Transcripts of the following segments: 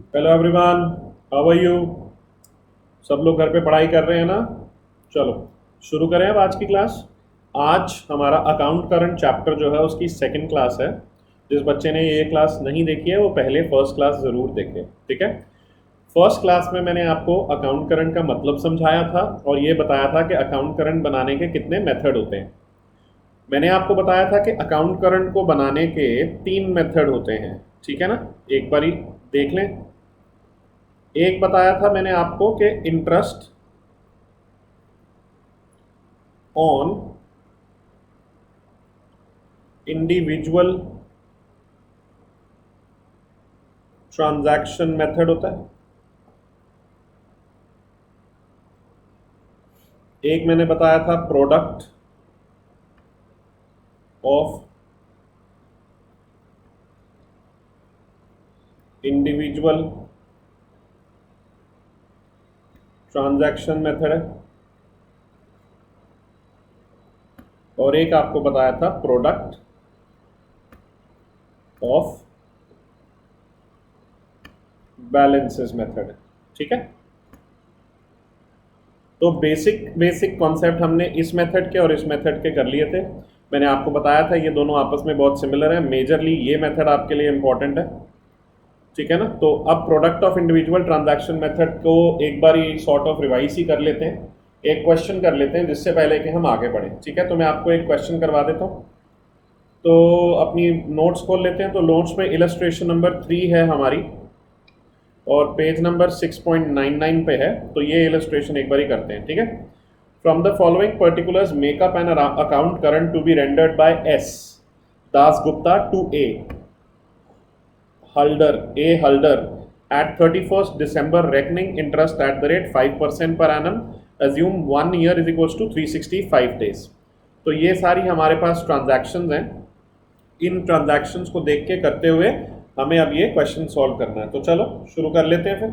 Hello everyone, how are you. सब लोग घर पे पढ़ाई कर रहे हैं ना। चलो शुरू करें अब आज की क्लास। आज हमारा अकाउंट करंट चैप्टर जो है उसकी सेकंड क्लास है। जिस बच्चे ने ये क्लास नहीं देखी है वो पहले फर्स्ट क्लास ज़रूर देखे, ठीक है। फर्स्ट क्लास में मैंने आपको अकाउंट करंट का मतलब समझाया था और ये बताया था कि अकाउंट करंट बनाने के कितने मेथड होते हैं। मैंने आपको बताया था कि अकाउंट करंट को बनाने के तीन मेथड होते हैं, ठीक है ना। एक बारी देख लें। एक बताया था मैंने आपको कि interest on individual transaction method होता है। एक मैंने बताया था product of individual transaction method है। और एक आपको बताया था प्रोडक्ट ऑफ बैलेंसेस मेथड है, ठीक है। तो बेसिक बेसिक कॉन्सेप्ट हमने इस मेथड के और इस मेथड के कर लिए थे। मैंने आपको बताया था ये दोनों आपस में बहुत सिमिलर है, मेजरली ये मेथड आपके लिए इंपॉर्टेंट है, ठीक है ना। तो अब product of individual transaction method को एक बार सॉर्ट ऑफ रिवाइज ही कर लेते हैं। एक क्वेश्चन कर लेते हैं जिससे पहले कि हम आगे बढ़ें, ठीक है। तो मैं आपको एक क्वेश्चन करवा देता हूँ। तो अपनी नोट्स खोल लेते हैं। तो नोट्स में इलस्ट्रेशन नंबर 3 है हमारी और पेज नंबर 6.99 पे है। तो ये इलस्ट्रेशन एक बार ही करते हैं, ठीक है। From the following particulars make up an account current to be rendered by S Das Gupta to A Halder at 31st December reckoning interest at the rate 5% per annum. Assume 1 year is equals to 365 days. तो ये सारी हमारे पास transactions हैं। इन transactions को देख के करते हुए हमें अब ये क्वेश्चन सॉल्व करना है। तो चलो शुरू कर लेते हैं फिर।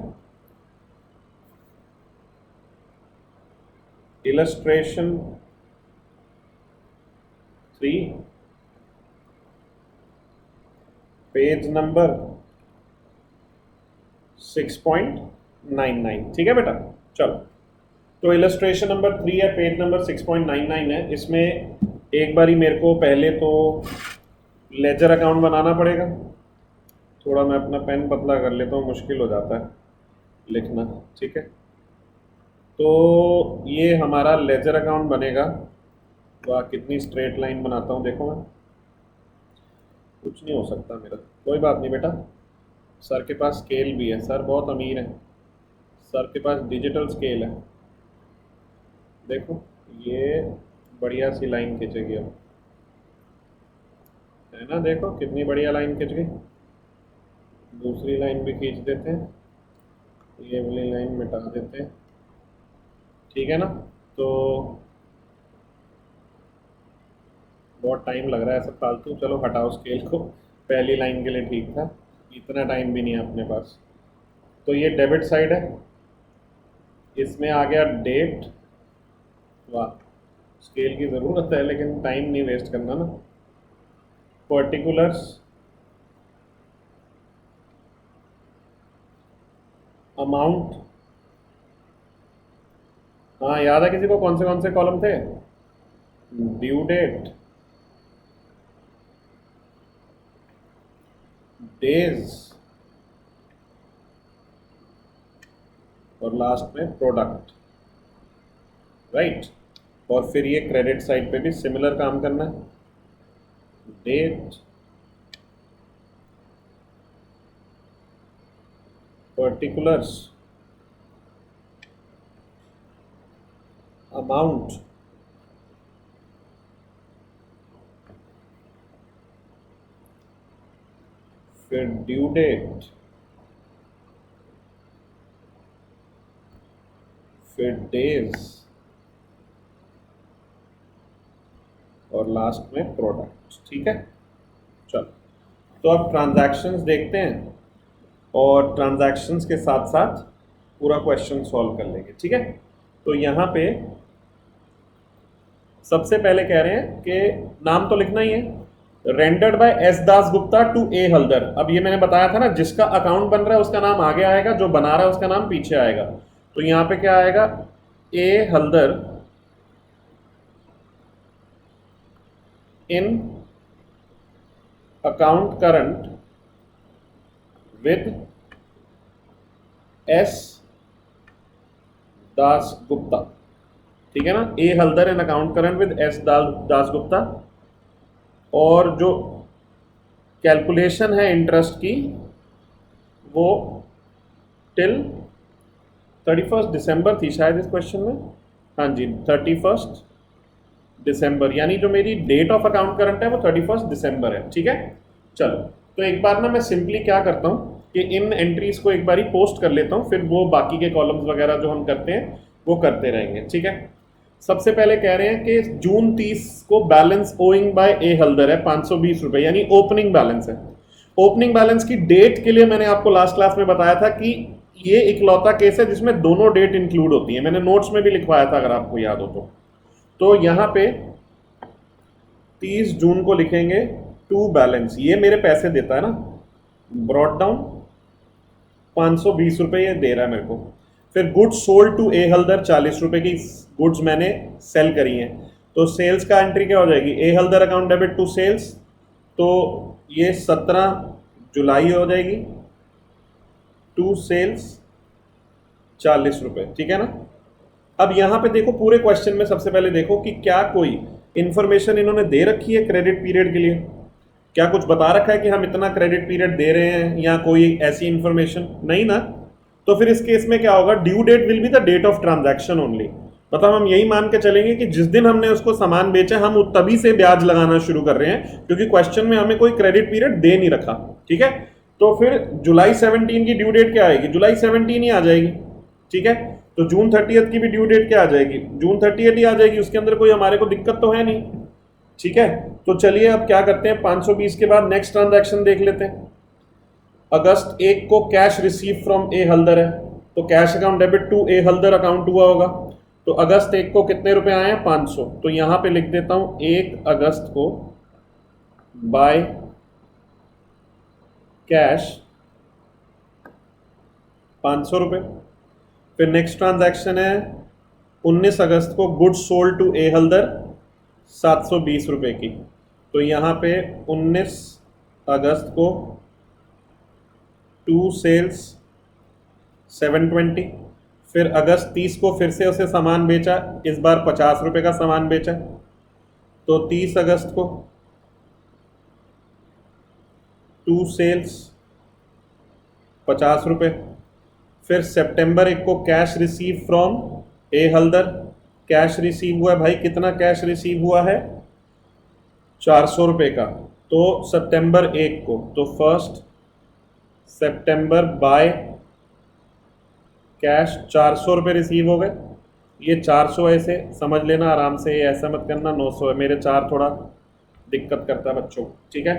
इलस्ट्रेशन 3 पेज नंबर 6.99, ठीक है बेटा। चलो तो इलस्ट्रेशन नंबर 3 है, पेज नंबर 6.99 है। इसमें एक बारी मेरे को पहले तो लेजर अकाउंट बनाना पड़ेगा। थोड़ा मैं अपना पेन पतला कर लेता हूँ, मुश्किल हो जाता है लिखना, ठीक है। तो ये हमारा लेजर अकाउंट बनेगा। वाह कितनी स्ट्रेट लाइन बनाता हूँ देखो मैं। कुछ नहीं हो सकता मेरा, कोई बात नहीं बेटा। सर के पास स्केल भी है, सर बहुत अमीर है। सर के पास डिजिटल स्केल है। देखो ये बढ़िया सी लाइन खींचेगी अब, है ना। देखो कितनी बढ़िया लाइन खींच गई। दूसरी लाइन भी खींच देते हैं, ये वाली लाइन मिटा देते हैं, ठीक है ना। तो बहुत टाइम लग रहा है सब फालतू, चलो हटाओ स्केल को। पहली लाइन के लिए ठीक था, इतना टाइम भी नहीं है अपने पास। तो ये डेबिट साइड है, इसमें आ गया डेट। वाह स्केल की ज़रूरत है लेकिन टाइम नहीं वेस्ट करना ना। पर्टिकुलर्स अमाउंट, हाँ याद है किसी को कौन से कॉलम थे। ड्यू डेट, डेज और लास्ट में प्रोडक्ट, राइट। और फिर ये क्रेडिट साइड पे भी सिमिलर काम करना है। डेट, पर्टिकुलर्स, अमाउंट, फिर ड्यू डेट, फिर डेज और लास्ट में प्रोडक्ट, ठीक है। चलो तो अब ट्रांजैक्शंस देखते हैं और ट्रांजैक्शंस के साथ साथ पूरा क्वेश्चन सॉल्व कर लेंगे, ठीक है। तो यहाँ पे सबसे पहले कह रहे हैं कि नाम तो लिखना ही है। Rendered by S Das Gupta to A Haldar. अब ये मैंने बताया था ना, जिसका अकाउंट बन रहा है उसका नाम आगे आएगा, जो बना रहा है उसका नाम पीछे आएगा। तो यहां पे क्या आएगा, ए हल्दर इन account current with S Das Gupta. ठीक है ना, ए हल्दर इन account current with S Das Gupta. और जो कैलकुलेशन है इंटरेस्ट की वो टिल 31 दिसंबर थी शायद इस क्वेश्चन में। हाँ जी, 31 दिसंबर, यानी जो मेरी डेट ऑफ अकाउंट करंट है वो 31 दिसंबर है। ठीक है, चलो तो एक बार ना मैं सिंपली क्या करता हूँ कि इन एंट्रीज को एक बार ही पोस्ट कर लेता हूँ, फिर वो बाकी के कॉलम्स वगैरह जो हम करते हैं वो करते रहेंगे। ठीक है, सबसे पहले कह रहे हैं कि जून 30 को बैलेंस ओइंग बाय ए हल्दर है 520 रुपए, यानी ओपनिंग बैलेंस है। ओपनिंग बैलेंस की डेट के लिए मैंने आपको लास्ट क्लास में बताया था कि ये इकलौता केस है जिसमें दोनों डेट इंक्लूड होती है, मैंने नोट्स में भी लिखवाया था अगर आपको याद हो तो यहां पे 30 जून को लिखेंगे टू बैलेंस, ये मेरे पैसे देता है ना, ब्रॉट डाउन 520 रुपए ये दे रहा है मेरे को। फिर goods sold to A Haldar 40 रुपए की गुड्स मैंने सेल करी हैं, तो सेल्स का एंट्री क्या हो जाएगी, A Haldar account debit to sales, तो ये 17 जुलाई हो जाएगी, टू सेल्स 40 रुपए। ठीक है ना, अब यहां पे देखो पूरे क्वेश्चन में सबसे पहले देखो कि क्या कोई इंफॉर्मेशन इन्होंने दे रखी है क्रेडिट पीरियड के लिए, क्या कुछ बता रखा है कि हम इतना क्रेडिट पीरियड दे रहे हैं या कोई ऐसी इंफॉर्मेशन नहीं ना। तो फिर इस केस में क्या होगा, due date will be the date of transaction only, मतलब हम यही मान के चलेंगे कि जिस दिन हमने उसको सामान बेचा हम तभी से ब्याज लगाना शुरू कर रहे हैं, क्योंकि क्वेश्चन में हमें कोई क्रेडिट पीरियड दे नहीं रखा। ठीक है, तो फिर जुलाई 17 की ड्यू डेट क्या आएगी, जुलाई 17 ही आ जाएगी। ठीक है, तो जून 30 की भी ड्यू डेट क्या आ जाएगी, जून 30 ही आ जाएगी, उसके अंदर कोई हमारे को दिक्कत तो है नहीं। ठीक है, तो चलिए अब क्या करते हैं, 520 के बाद नेक्स्ट ट्रांजैक्शन देख लेते हैं। अगस्त 1 को cash receive from A Halder है, तो cash account debit to A Haldar account हुआ होगा, तो अगस्त 1 को कितने रुपए आए हैं, 500, तो यहां पे लिख देता हूं 1 अगस्त को बाय कैश 500 रुपए। फिर नेक्स्ट ट्रांजैक्शन है 19 अगस्त को goods sold to A Haldar 720 रुपए की, तो यहां पे 19 अगस्त को टू सेल्स 720। फिर अगस्त 30 को फिर से उसे सामान बेचा, इस बार 50 रुपए का सामान बेचा, तो 30 अगस्त को टू सेल्स 50 रुपए। फिर सितंबर 1 को cash receive from A Haldar, cash receive हुआ है भाई, कितना कैश रिसीव हुआ है, 400 रुपए का, तो सितंबर 1 को, तो 1 सितंबर बाय कैश 400 रुपये रिसीव हो गए। ये 400 ऐसे समझ लेना आराम से, ये ऐसा मत करना 900 है, मेरे 4 थोड़ा दिक्कत करता है बच्चों। ठीक है,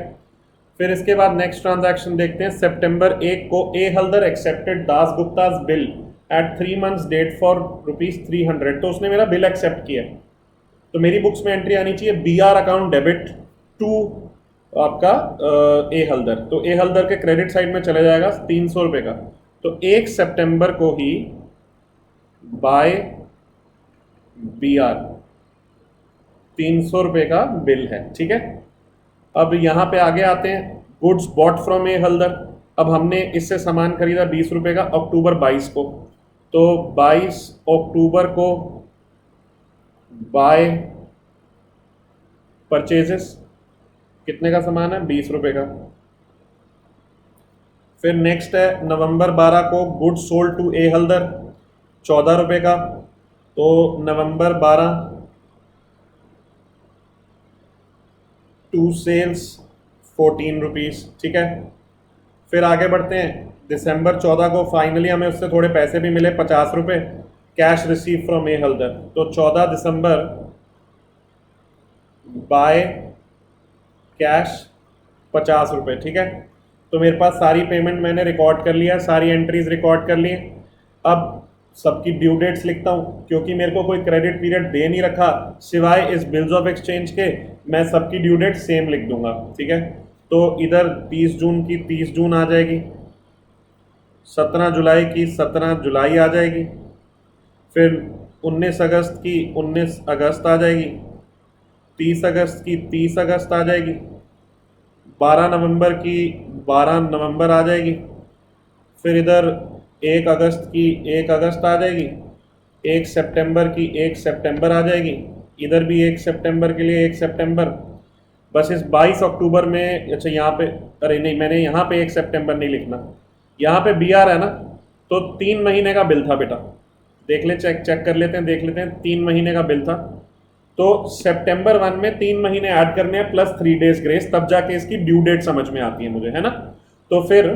फिर इसके बाद नेक्स्ट ट्रांजैक्शन देखते हैं, सितंबर 1 को A Haldar accepted Das Gupta's bill at 3 months date for ₹300, तो उसने मेरा बिल एक्सेप्ट किया, तो मेरी बुक्स में एंट्री आनी चाहिए B R account debit to आपका ए हल्दर, तो ए हल्दर के क्रेडिट साइड में चले जाएगा 300 रुपये का, तो 1 सितंबर को ही बाय बी आर 300 रुपये का बिल है। ठीक है, अब यहाँ पे आगे आते हैं, goods bought from A Haldar, अब हमने इससे सामान खरीदा 20 रुपये का अक्टूबर 22 को, तो 22 अक्टूबर को बाय परचेजेस, कितने का सामान है, 20 रुपये का। फिर नेक्स्ट है नवंबर 12 को goods sold to A Haldar 14 रुपये का, तो नवंबर 12 टू सेल्स 14 रुपीज़। ठीक है, फिर आगे बढ़ते हैं, दिसंबर 14 को फाइनली हमें उससे थोड़े पैसे भी मिले 50 रुपये, cash receive from A Haldar, तो 14 दिसंबर बाय कैश 50 रुपये। ठीक है, तो मेरे पास सारी पेमेंट मैंने रिकॉर्ड कर लिया, सारी एंट्रीज रिकॉर्ड कर ली। अब सबकी ड्यू डेट्स लिखता हूँ, क्योंकि मेरे को कोई क्रेडिट पीरियड दे नहीं रखा सिवाय इस बिल्स ऑफ एक्सचेंज के, मैं सबकी ड्यू डेट सेम लिख दूंगा। ठीक है, तो इधर 30 जून की 30 जून आ जाएगी, 17 जुलाई की 17 जुलाई आ जाएगी, फिर 19 अगस्त की 19 अगस्त आ जाएगी, 30 अगस्त की 30 अगस्त आ जाएगी, 12 नवंबर की 12 नवंबर आ जाएगी, फिर इधर 1 अगस्त की 1 अगस्त आ जाएगी, 1 सितंबर की 1 सितंबर आ जाएगी, इधर भी 1 सितंबर के लिए 1 सितंबर। बस इस 22 अक्टूबर में, अच्छा यहाँ पे, अरे नहीं मैंने यहाँ पे 1 सितंबर नहीं लिखना, यहाँ पे बी आर है ना, तो 3 महीने का बिल था बेटा, देख ले, चेक कर लेते हैं, देख लेते हैं, 3 महीने का बिल था। तो सितंबर 1 में 3 महीने ऐड करने हैं प्लस 3 डेज ग्रेस, तब जाके इसकी ड्यू डेट समझ में आती है मुझे, है ना। तो फिर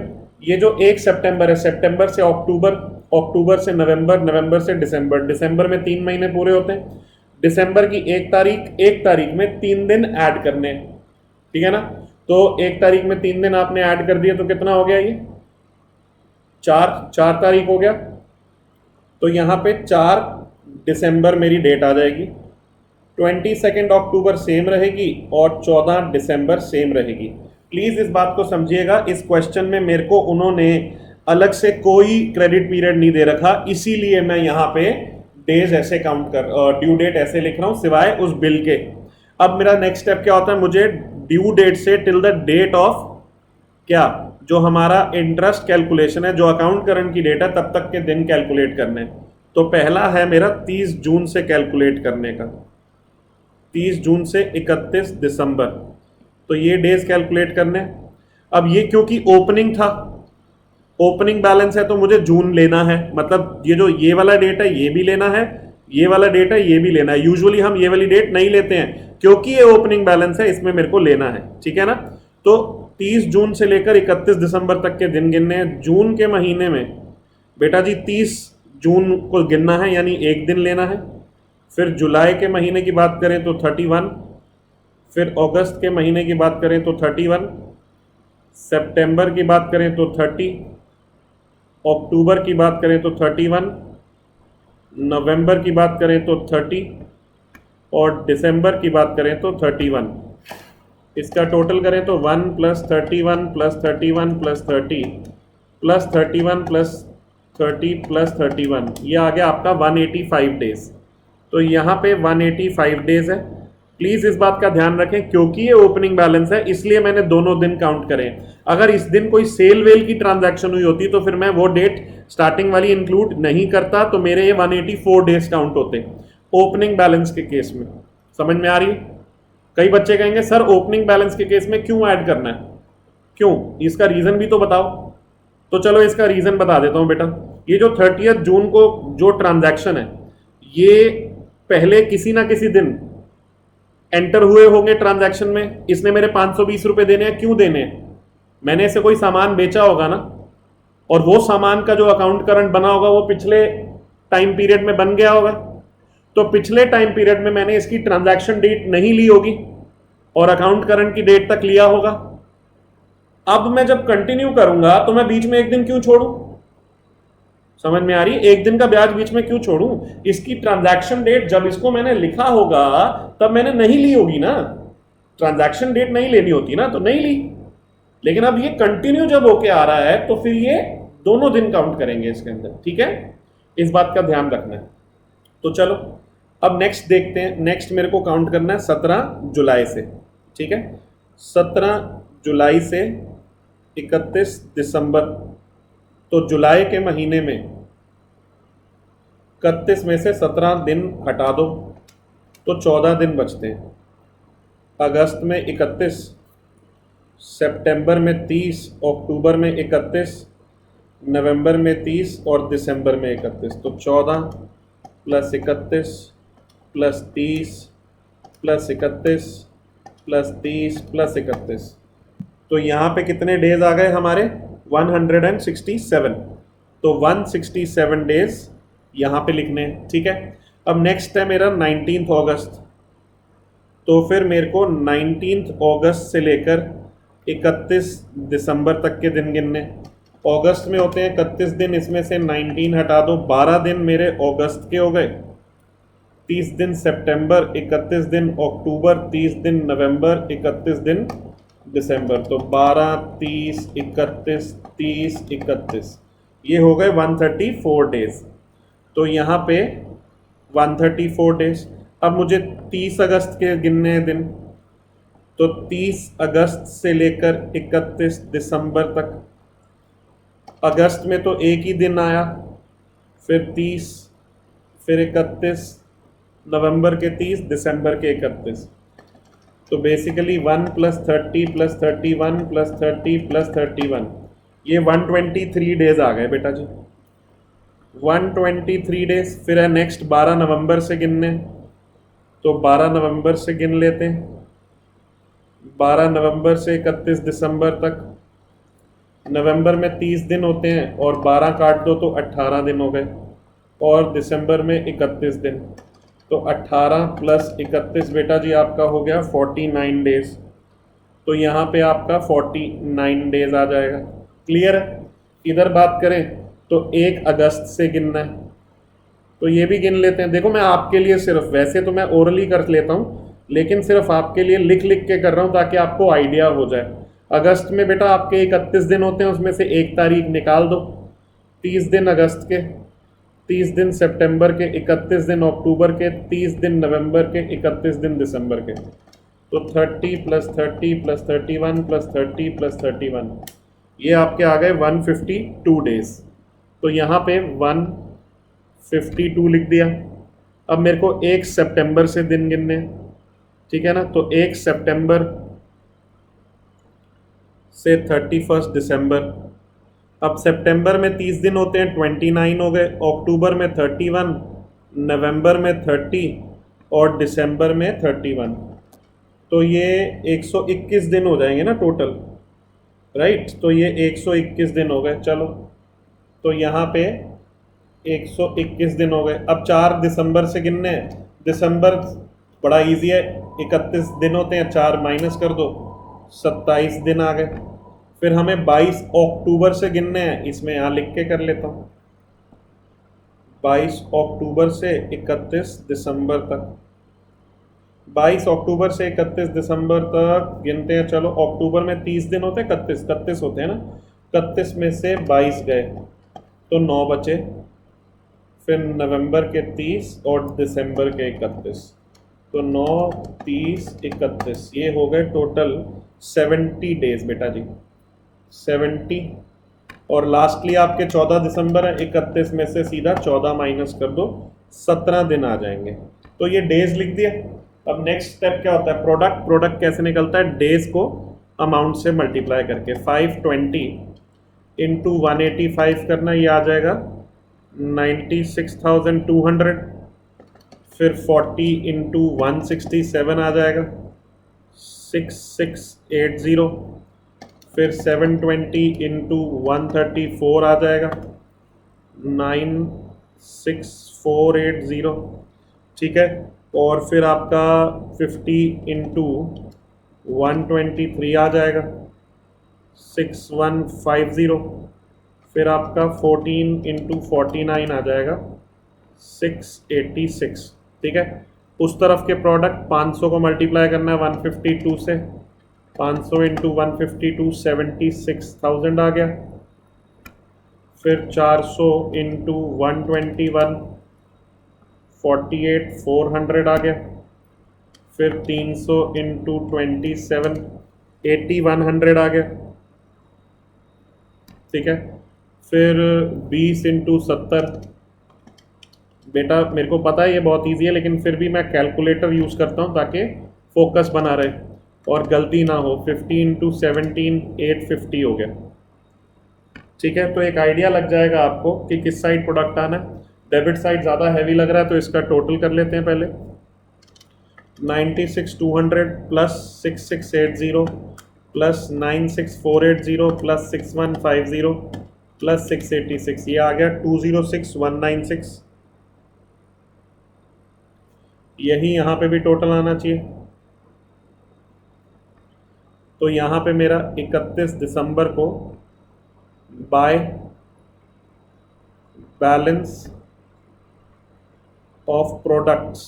ये जो 1 सितंबर है, सितंबर से अक्टूबर, अक्टूबर से नवंबर, नवंबर से दिसंबर, दिसंबर में 3 महीने पूरे होते हैं, दिसंबर की 1 तारीख में 3 दिन ऐड करने हैं, ठीक है ना। तो 1 तारीख में 3 दिन आपने ऐड कर दिए तो कितना हो गया, ये 4 तारीख हो गया। तो यहाँ पे 4 दिसंबर मेरी डेट आ जाएगी, 22 अक्टूबर सेम रहेगी और 14 दिसंबर सेम रहेगी। प्लीज इस बात को समझिएगा, इस क्वेश्चन में मेरे को उन्होंने अलग से कोई क्रेडिट पीरियड नहीं दे रखा, इसीलिए मैं यहाँ पे डेज ऐसे काउंट कर, ड्यू डेट ऐसे लिख रहा हूँ सिवाय उस बिल के। अब मेरा नेक्स्ट स्टेप क्या होता है, मुझे ड्यू डेट से टिल द डेट ऑफ क्या, जो हमारा इंटरेस्ट कैलकुलेशन है, जो अकाउंट करंट की डेट है तब तक के दिन कैलकुलेट करने। तो पहला है मेरा 30 जून से कैलकुलेट करने का, 30 जून से 31 दिसंबर, तो ये डेज कैलकुलेट करने। अब ये क्योंकि ओपनिंग था, ओपनिंग बैलेंस है, तो मुझे जून लेना है, मतलब ये जो ये वाला डेट है ये भी लेना है, ये वाला डेट है ये भी लेना है। यूजुअली हम ये वाली डेट नहीं लेते हैं क्योंकि ये ओपनिंग बैलेंस है, इसमें मेरे को लेना है, ठीक है ना। तो 30 जून से लेकर 31 दिसंबर तक के दिन गिनने हैं। जून के महीने में बेटा जी 30 जून को गिनना है, यानी एक दिन लेना है। फिर जुलाई के महीने की बात करें तो 31, फिर अगस्त के महीने की बात करें तो 31, सितंबर की बात करें तो 30, अक्टूबर की बात करें तो 31, नवंबर की बात करें तो 30 और दिसंबर की बात करें तो 31। इसका टोटल करें तो 1 + 31 + 31 + 30 + 31 + 30 + 31, ये आ गया आपका 185 डेज। तो यहाँ पे 185 डेज है। प्लीज इस बात का ध्यान रखें, क्योंकि ये ओपनिंग बैलेंस है इसलिए मैंने दोनों दिन काउंट करे। अगर इस दिन कोई सेल वेल की ट्रांजैक्शन हुई होती तो फिर मैं वो डेट स्टार्टिंग वाली इंक्लूड नहीं करता, तो मेरे ये 184 डेज काउंट होते ओपनिंग बैलेंस के केस में। समझ में आ रही है? कई बच्चे कहेंगे सर ओपनिंग बैलेंस के केस में क्यों ऐड करना है, क्यों, इसका रीजन भी तो बताओ। तो चलो इसका रीजन बता देता हूं बेटा। ये जो 30 जून को जो ट्रांजैक्शन है, ये पहले किसी ना किसी दिन एंटर हुए होंगे ट्रांजैक्शन में, इसने मेरे 520 रुपए देने हैं। क्यों देने हैं? मैंने इसे कोई सामान बेचा होगा ना, और वो सामान का जो अकाउंट करंट बना होगा वो पिछले टाइम पीरियड में बन गया होगा। तो पिछले टाइम पीरियड में मैंने इसकी ट्रांजैक्शन डेट नहीं ली होगी और अकाउंट करंट की डेट तक लिया होगा। अब मैं जब कंटिन्यू करूंगा तो मैं बीच में एक दिन क्यों छोड़ूं? समझ में आ रही है? एक दिन का ब्याज बीच में क्यों छोड़ूं? इसकी ट्रांजैक्शन डेट जब इसको मैंने लिखा होगा तब मैंने नहीं ली होगी ना, ट्रांजैक्शन डेट नहीं लेनी होती ना, तो नहीं ली। लेकिन अब ये कंटिन्यू जब होके आ रहा है तो फिर ये दोनों दिन काउंट करेंगे इसके अंदर, ठीक है, इस बात का ध्यान रखना है। तो चलो अब नेक्स्ट देखते हैं। नेक्स्ट मेरे को काउंट करना है 17 जुलाई से, ठीक है, 17 जुलाई से 31 दिसंबर। तो जुलाई के महीने में 31 में से 17 दिन हटा दो तो 14 दिन बचते हैं। अगस्त में 31, सितंबर में 30, अक्टूबर में 31, नवंबर में 30 और दिसंबर में 31। तो 14 + 31 + 30 + 31 + 30 + 31। तो यहाँ पे कितने डेज आ गए हमारे? 167। तो 167 डेज यहाँ पे लिखने हैं, ठीक है। अब नेक्स्ट है मेरा 19 अगस्त। तो फिर मेरे को 19 अगस्त से लेकर 31 दिसंबर तक के दिन गिनने। अगस्त में होते हैं 31 दिन, इसमें से 19 हटा दो, 12 दिन मेरे अगस्त के हो गए, 30 दिन सितंबर, 31 दिन अक्टूबर, 30 दिन नवंबर, 31 दिन दिसंबर। तो 12, 30, 31, 30, 31, ये हो गए 134 डेज। तो यहाँ पे 134 डेज। अब मुझे 30 अगस्त के गिनने हैं दिन, तो 30 अगस्त से लेकर 31 दिसंबर तक। अगस्त में तो एक ही दिन आया, फिर 30, फिर 31, नवंबर के 30, दिसंबर के 31। तो बेसिकली 1 + 30 + 31 + 30 + 31, ये 123 डेज आ गए बेटा जी, 123 डेज। फिर है नेक्स्ट 12 नवंबर से गिनने, तो 12 नवंबर से गिन लेते हैं, 12 नवंबर से 31 दिसंबर तक। नवंबर में 30 दिन होते हैं और 12 काट दो तो 18 दिन हो गए, और दिसंबर में 31 दिन। तो 18 + 31 बेटा जी आपका हो गया 49 डेज। तो यहाँ पे आपका 49 डेज आ जाएगा। क्लियर है? इधर बात करें तो 1 अगस्त से गिनना है, तो ये भी गिन लेते हैं। देखो मैं आपके लिए सिर्फ, वैसे तो मैं ओरली कर लेता हूँ, लेकिन सिर्फ आपके लिए लिख लिख के कर रहा हूँ ताकि आपको आइडिया हो जाए। अगस्त में बेटा आपके 31 दिन होते हैं, उसमें से 1 तारीख निकाल दो, 30 दिन अगस्त के, 30 दिन सितंबर के, 31 दिन अक्टूबर के, 30 दिन नवंबर के, 31 दिन दिसंबर के। तो 30 + 30 + 31 + 30 + 31, ये आपके आ गए 152 डेज। तो यहाँ पे 152 लिख दिया। अब मेरे को 1 सितंबर से दिन गिनने, ठीक है ना, तो 1 सितंबर से 31 दिसंबर। अब सितंबर में 30 दिन होते हैं, 29 हो गए, अक्टूबर में 31, नवंबर में 30 और दिसंबर में 31। तो ये 121 दिन हो जाएंगे ना टोटल, राइट। तो ये 121 दिन हो गए। चलो, तो यहाँ पे 121 दिन हो गए। अब 4 दिसंबर से गिनने हैं। दिसंबर बड़ा इजी है, 31 दिन होते हैं, 4 माइनस कर दो, 27 दिन आ गए। फिर हमें 22 अक्टूबर से गिनने हैं, इसमें यहाँ लिख के कर लेता हूँ, 22 अक्टूबर से 31 दिसंबर तक। 22 अक्टूबर से 31 दिसंबर तक गिनते हैं। चलो, अक्टूबर में 30 दिन होते हैं, 31 होते हैं ना, 31 में से 22 गए तो 9 बचे, फिर नवंबर के 30 और दिसंबर के 31। तो 9, 30, 31, ये हो गए टोटल 70 डेज बेटा जी, 70। और लास्टली आपके 14 दिसंबर है, 31 में से सीधा 14 माइनस कर दो, 17 दिन आ जाएंगे। तो ये डेज लिख दिया। अब नेक्स्ट स्टेप क्या होता है, प्रोडक्ट कैसे निकलता है, डेज को अमाउंट से मल्टीप्लाई करके। 520 × 185 करना, ये आ जाएगा 96,200। फिर 40 × 167 आ जाएगा 6680। फिर 720 × 134 आ जाएगा 96480, ठीक है। और फिर आपका 50 × 123 आ जाएगा 6150। फिर आपका 14 × 49 आ जाएगा 686, ठीक है। उस तरफ के प्रोडक्ट 500 को मल्टीप्लाई करना है 152 से, 500 × 152 76,000 आ गया। फिर 400 × 121 48,400 आ गया। फिर 300 × 27 8100 आ गया, ठीक है। फिर 20 × 70, बेटा मेरे को पता है ये बहुत इजी है, लेकिन फिर भी मैं कैलकुलेटर यूज़ करता हूँ ताकि फोकस बना रहे और गलती ना हो। 50 × 17 850 हो गया, ठीक है। तो एक आइडिया लग जाएगा आपको कि किस साइड प्रोडक्ट आना है। डेबिट साइड ज़्यादा हैवी लग रहा है तो इसका टोटल कर लेते हैं पहले। 96,200 + 6680 + 96480 + 6150 + 686, ये आ गया 206,196। यही यहाँ पे भी टोटल आना चाहिए। तो यहाँ पे मेरा 31 दिसंबर को बाय बैलेंस ऑफ प्रोडक्ट्स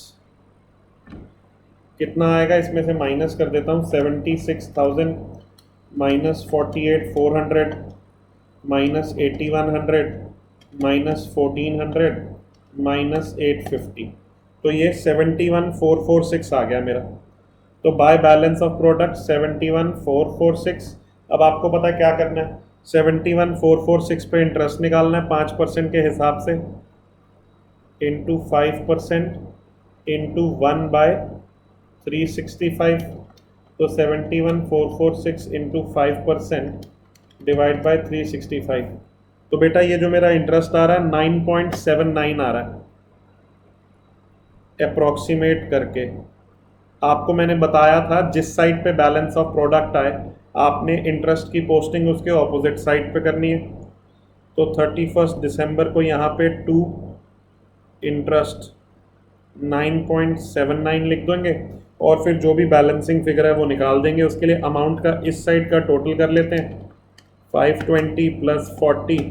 कितना आएगा, इसमें से माइनस कर देता हूँ 76,000 माइनस 48,400 माइनस 8,100 माइनस 1,400 माइनस 850, तो ये 71,446 आ गया मेरा। तो बाय बैलेंस ऑफ प्रोडक्ट 71,446। अब आपको पता है क्या करना है, 71,446 पे इंटरेस्ट निकालना है 5% के हिसाब से, इंटू 5% इंटू 1/365, तो 71,446 इंटू 5% डिवाइड बाय 365। तो बेटा ये जो मेरा इंटरेस्ट आ रहा है 9.79 आ रहा है अप्रोक्सीमेट करके। आपको मैंने बताया था जिस साइड पे बैलेंस ऑफ प्रोडक्ट आए आपने इंटरेस्ट की पोस्टिंग उसके ऑपोजिट साइड पे करनी है। तो 31 दिसंबर को यहाँ पे 2 इंटरेस्ट 9.79 लिख देंगे और फिर जो भी बैलेंसिंग फिगर है वो निकाल देंगे। उसके लिए अमाउंट का इस साइड का टोटल कर लेते हैं, 520 plus 40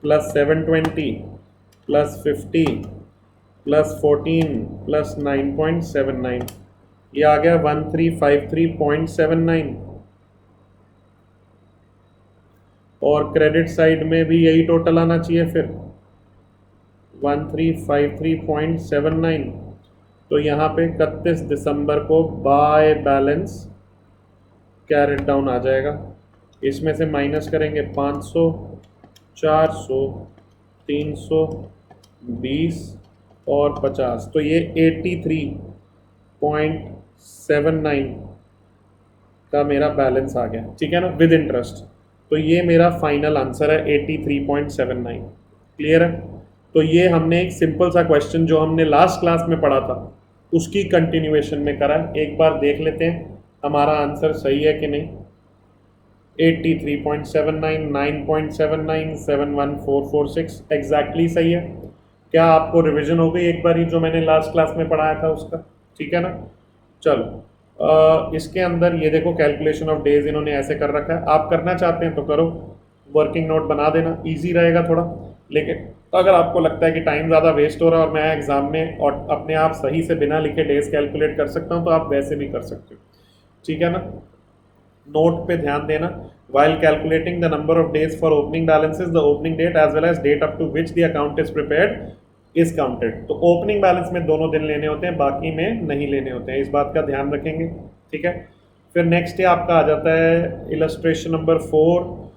plus 720 plus 50 plus 14 plus 9.79, ये आ गया 1353.79। और क्रेडिट साइड में भी यही टोटल आना चाहिए फिर 1353.79। तो यहाँ पे 31 दिसंबर को बाय बैलेंस कैरेट डाउन आ जाएगा। इसमें से माइनस करेंगे 500 400 320 और 50, तो ये 83.79 का मेरा बैलेंस आ गया, ठीक है ना, विद इंटरेस्ट। तो ये मेरा फाइनल आंसर है 83.79। क्लियर है? तो ये हमने एक सिंपल सा क्वेश्चन जो हमने लास्ट क्लास में पढ़ा था उसकी कंटिन्यूएशन में करा है। एक बार देख लेते हैं हमारा आंसर सही है कि नहीं। 83.79 9.79 71446 एग्जैक्टली सही है। क्या आपको रिवीजन हो गई एक बार ही जो मैंने लास्ट क्लास में पढ़ाया था उसका? ठीक है ना। चलो इसके अंदर ये देखो कैलकुलेशन ऑफ डेज इन्होंने ऐसे कर रखा है, आप करना चाहते हैं तो करो, वर्किंग नोट बना देना, इजी रहेगा थोड़ा। लेकिन अगर आपको लगता है कि टाइम ज़्यादा वेस्ट हो रहा है और मैं एग्जाम में और अपने आप सही से बिना लिखे डेज कैलकुलेट कर सकता हूँ तो आप वैसे भी कर सकते हो, ठीक है ना। नोट पे ध्यान देना, while calculating the number of days for opening balances the opening date as well as date up to which the account is prepared is counted। तो ओपनिंग बैलेंस में दोनों दिन लेने होते हैं, बाकी में नहीं लेने होते हैं, इस बात का ध्यान रखेंगे, ठीक है। फिर नेक्स्ट आपका आ जाता है इलस्ट्रेशन नंबर 4।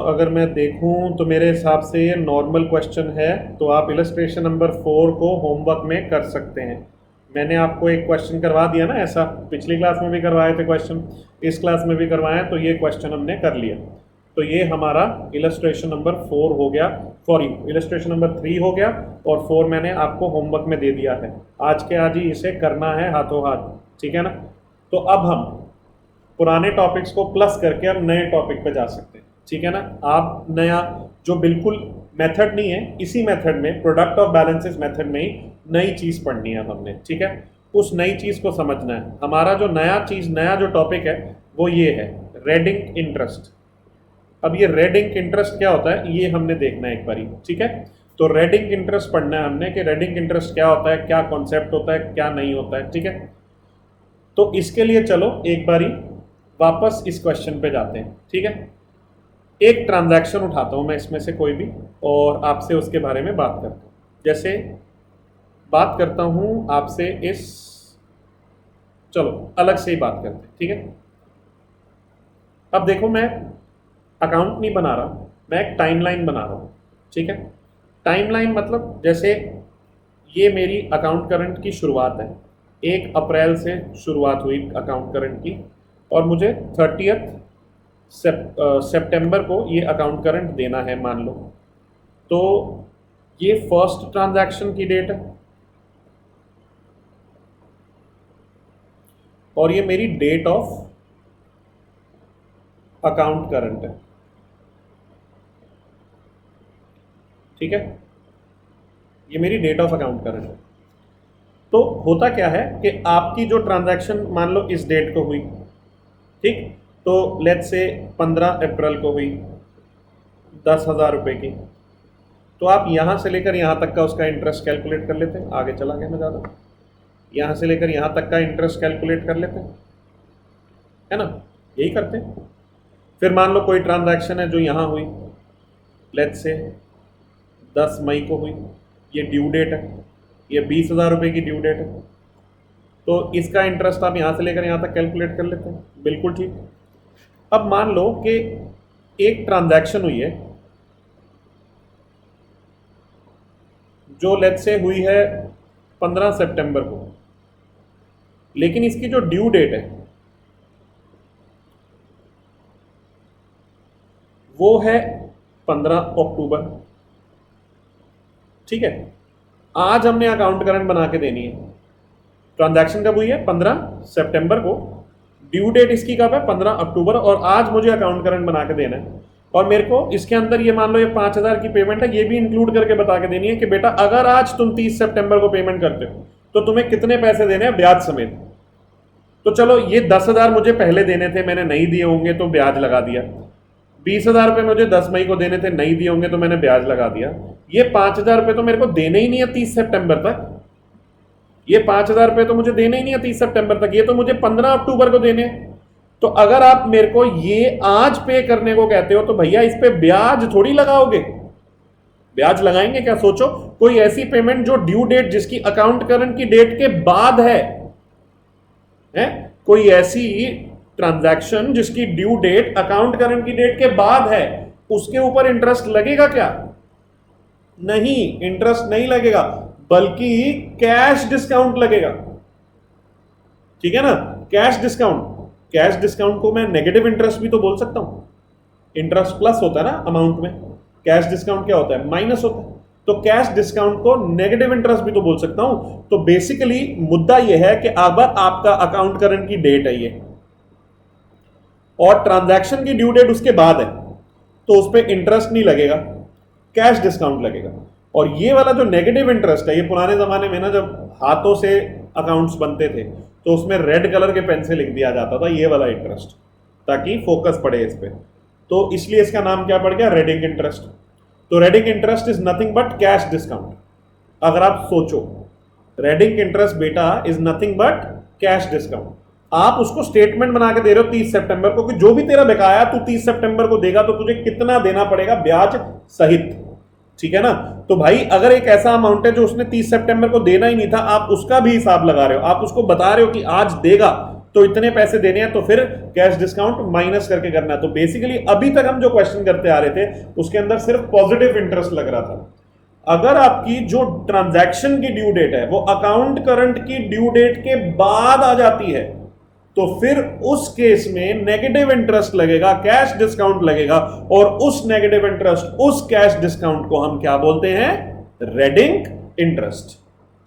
अगर मैं देखूं तो मेरे हिसाब से ये नॉर्मल क्वेश्चन है, तो आप इलस्ट्रेशन नंबर 4 को होमवर्क में कर सकते हैं। मैंने आपको एक क्वेश्चन करवा दिया ना ऐसा, पिछली क्लास में भी करवाए थे क्वेश्चन, इस क्लास में भी करवाए, तो ये क्वेश्चन हमने कर लिया। तो ये हमारा इलस्ट्रेशन नंबर 4 हो गया, सॉरी इलस्ट्रेशन नंबर 3 हो गया, और 4 मैंने आपको होमवर्क में दे दिया है। आज के आज ही इसे करना है हाथों हाथ, ठीक है ना। तो अब हम पुराने टॉपिक्स को प्लस करके अब नए टॉपिक पे जा सकते हैं, ठीक है ना। आप नया जो बिल्कुल मेथड नहीं है, इसी मेथड में प्रोडक्ट ऑफ बैलेंसेस मेथड में ही नई चीज़ पढ़नी है हमने, ठीक है। उस नई चीज़ को समझना है। हमारा जो नया जो टॉपिक है वो ये है रेडिंग इंटरेस्ट। अब ये रेडिंग इंटरेस्ट क्या होता है ये हमने देखना है एक बारी, ठीक है। तो रेडिंग इंटरेस्ट पढ़ना है हमने कि रेडिंग इंटरेस्ट क्या होता है, क्या कॉन्सेप्ट होता है, क्या नहीं होता है, ठीक है। तो इसके लिए चलो एक बारी वापस इस क्वेश्चन पे जाते हैं, ठीक है। एक ट्रांजैक्शन उठाता हूं मैं इसमें से कोई भी और आपसे उसके बारे में बात करता हूं। जैसे बात करता हूं आपसे इस, चलो अलग से ही बात करते हैं, ठीक है। अब देखो मैं अकाउंट नहीं बना रहा, मैं एक टाइमलाइन बना रहा हूं, ठीक है। टाइमलाइन मतलब जैसे ये मेरी अकाउंट करंट की शुरुआत है, 1 अप्रैल से शुरुआत हुई अकाउंट करंट की और मुझे 30 सितंबर को ये अकाउंट करंट देना है मान लो। तो ये फर्स्ट ट्रांजैक्शन की डेट है और ये मेरी डेट ऑफ अकाउंट करंट है, ठीक है। ये मेरी डेट ऑफ अकाउंट करंट है। तो होता क्या है कि आपकी जो ट्रांजैक्शन मान लो इस डेट को हुई, ठीक, तो लेट्स से 15 अप्रैल को हुई 10,000 रुपये की, तो आप यहाँ से लेकर यहाँ तक का उसका इंटरेस्ट कैलकुलेट कर लेते हैं। आगे चला गया मैं ज़्यादा, यहाँ से लेकर यहाँ तक का इंटरेस्ट कैलकुलेट कर लेते हैं, है ना, यही करते हैं। फिर मान लो कोई ट्रांजैक्शन है जो यहाँ हुई, लेट्स से 10 मई को हुई, ये ड्यू डेट है, ये 20,000 रुपये की ड्यू डेट है, तो इसका इंटरेस्ट आप यहाँ से लेकर यहाँ तक कैलकुलेट कर लेते हैं, बिल्कुल ठीक। अब मान लो कि एक ट्रांजैक्शन हुई है जो लेट्स से हुई है 15 सितंबर को, लेकिन इसकी जो ड्यू डेट है वो है 15 अक्टूबर, ठीक है। आज हमने अकाउंट करंट बना के देनी है। ट्रांजैक्शन कब हुई है? 15 सितंबर को, ड्यू डेट इसकी कब है? 15 अक्टूबर, और आज मुझे अकाउंट करंट बना के देना है। और मेरे को इसके अंदर ये मान लो ये 5,000 की पेमेंट है, ये भी इंक्लूड करके बता के देनी है कि बेटा अगर आज तुम 30 सितंबर को पेमेंट करते हो तो तुम्हें कितने पैसे देने हैं ब्याज समेत। तो चलो ये 10,000 मुझे पहले देने थे, मैंने नहीं दिए होंगे तो ब्याज लगा दिया। 20,000 रुपये मुझे 10 मई को देने थे, नहीं दिए होंगे तो मैंने ब्याज लगा दिया। ये 5,000 रुपये तो मेरे को देने ही नहीं है 30 सितंबर तक, ये 5,000 रुपये तो मुझे देने ही नहीं है 30 सितंबर तक, ये तो मुझे 15 अक्टूबर को देने हैं। तो अगर आप मेरे को ये आज पे करने को कहते हो तो भैया इस पे ब्याज थोड़ी लगाओगे। ब्याज लगाएंगे क्या? सोचो, कोई ऐसी पेमेंट जो ड्यू डेट जिसकी अकाउंट करंट की डेट के बाद है, कोई ऐसी ट्रांजैक्शन जिसकी ड्यू डेट अकाउंट करंट की डेट के बाद है, उसके ऊपर इंटरेस्ट लगेगा क्या? नहीं, इंटरेस्ट नहीं लगेगा, बल्कि कैश डिस्काउंट लगेगा, ठीक है ना। कैश डिस्काउंट, कैश डिस्काउंट को मैं नेगेटिव इंटरेस्ट भी तो बोल सकता हूं। इंटरेस्ट प्लस होता है ना अमाउंट में, कैश डिस्काउंट क्या होता है? माइनस होता है। तो कैश डिस्काउंट को नेगेटिव इंटरेस्ट भी तो बोल सकता हूं। तो बेसिकली मुद्दा यह है कि अगर आपका अकाउंट करंट की डेट है ये और ट्रांजैक्शन की ड्यू डेट उसके बाद है, तो उस पर इंटरेस्ट नहीं लगेगा, कैश डिस्काउंट लगेगा। और ये वाला जो नेगेटिव इंटरेस्ट है, ये पुराने जमाने में ना जब हाथों से अकाउंट्स बनते थे तो उसमें रेड कलर के पेन से लिख दिया जाता था ये वाला इंटरेस्ट, ताकि फोकस पड़े इस पे। तो इसलिए इसका नाम क्या पड़ गया? Red ink interest. तो red ink interest is nothing but cash discount. अगर आप सोचो, रेडिंग इंटरेस्ट बेटा is nothing but cash discount. आप उसको स्टेटमेंट बना के दे रहे हो 30 सितंबर को कि जो भी तेरा बकाया तू 30 सितंबर को देगा तो तुझे कितना देना पड़ेगा ब्याज सहित, ठीक है ना। तो भाई अगर एक ऐसा अमाउंट है जो उसने 30 सितंबर को देना ही नहीं था, आप उसका भी हिसाब लगा रहे हो, आप उसको बता रहे हो कि आज देगा तो इतने पैसे देने हैं, तो फिर कैश डिस्काउंट माइनस करके करना है। तो बेसिकली अभी तक हम जो क्वेश्चन करते आ रहे थे उसके अंदर सिर्फ पॉजिटिव इंटरेस्ट लग रहा था। अगर आपकी जो ट्रांजैक्शन की ड्यू डेट है वो अकाउंट करंट की ड्यू डेट के बाद आ जाती है, तो फिर उस केस में नेगेटिव इंटरेस्ट लगेगा, कैश डिस्काउंट लगेगा, और उस नेगेटिव इंटरेस्ट, उस कैश डिस्काउंट को हम क्या बोलते हैं? रेडिंग इंटरेस्ट,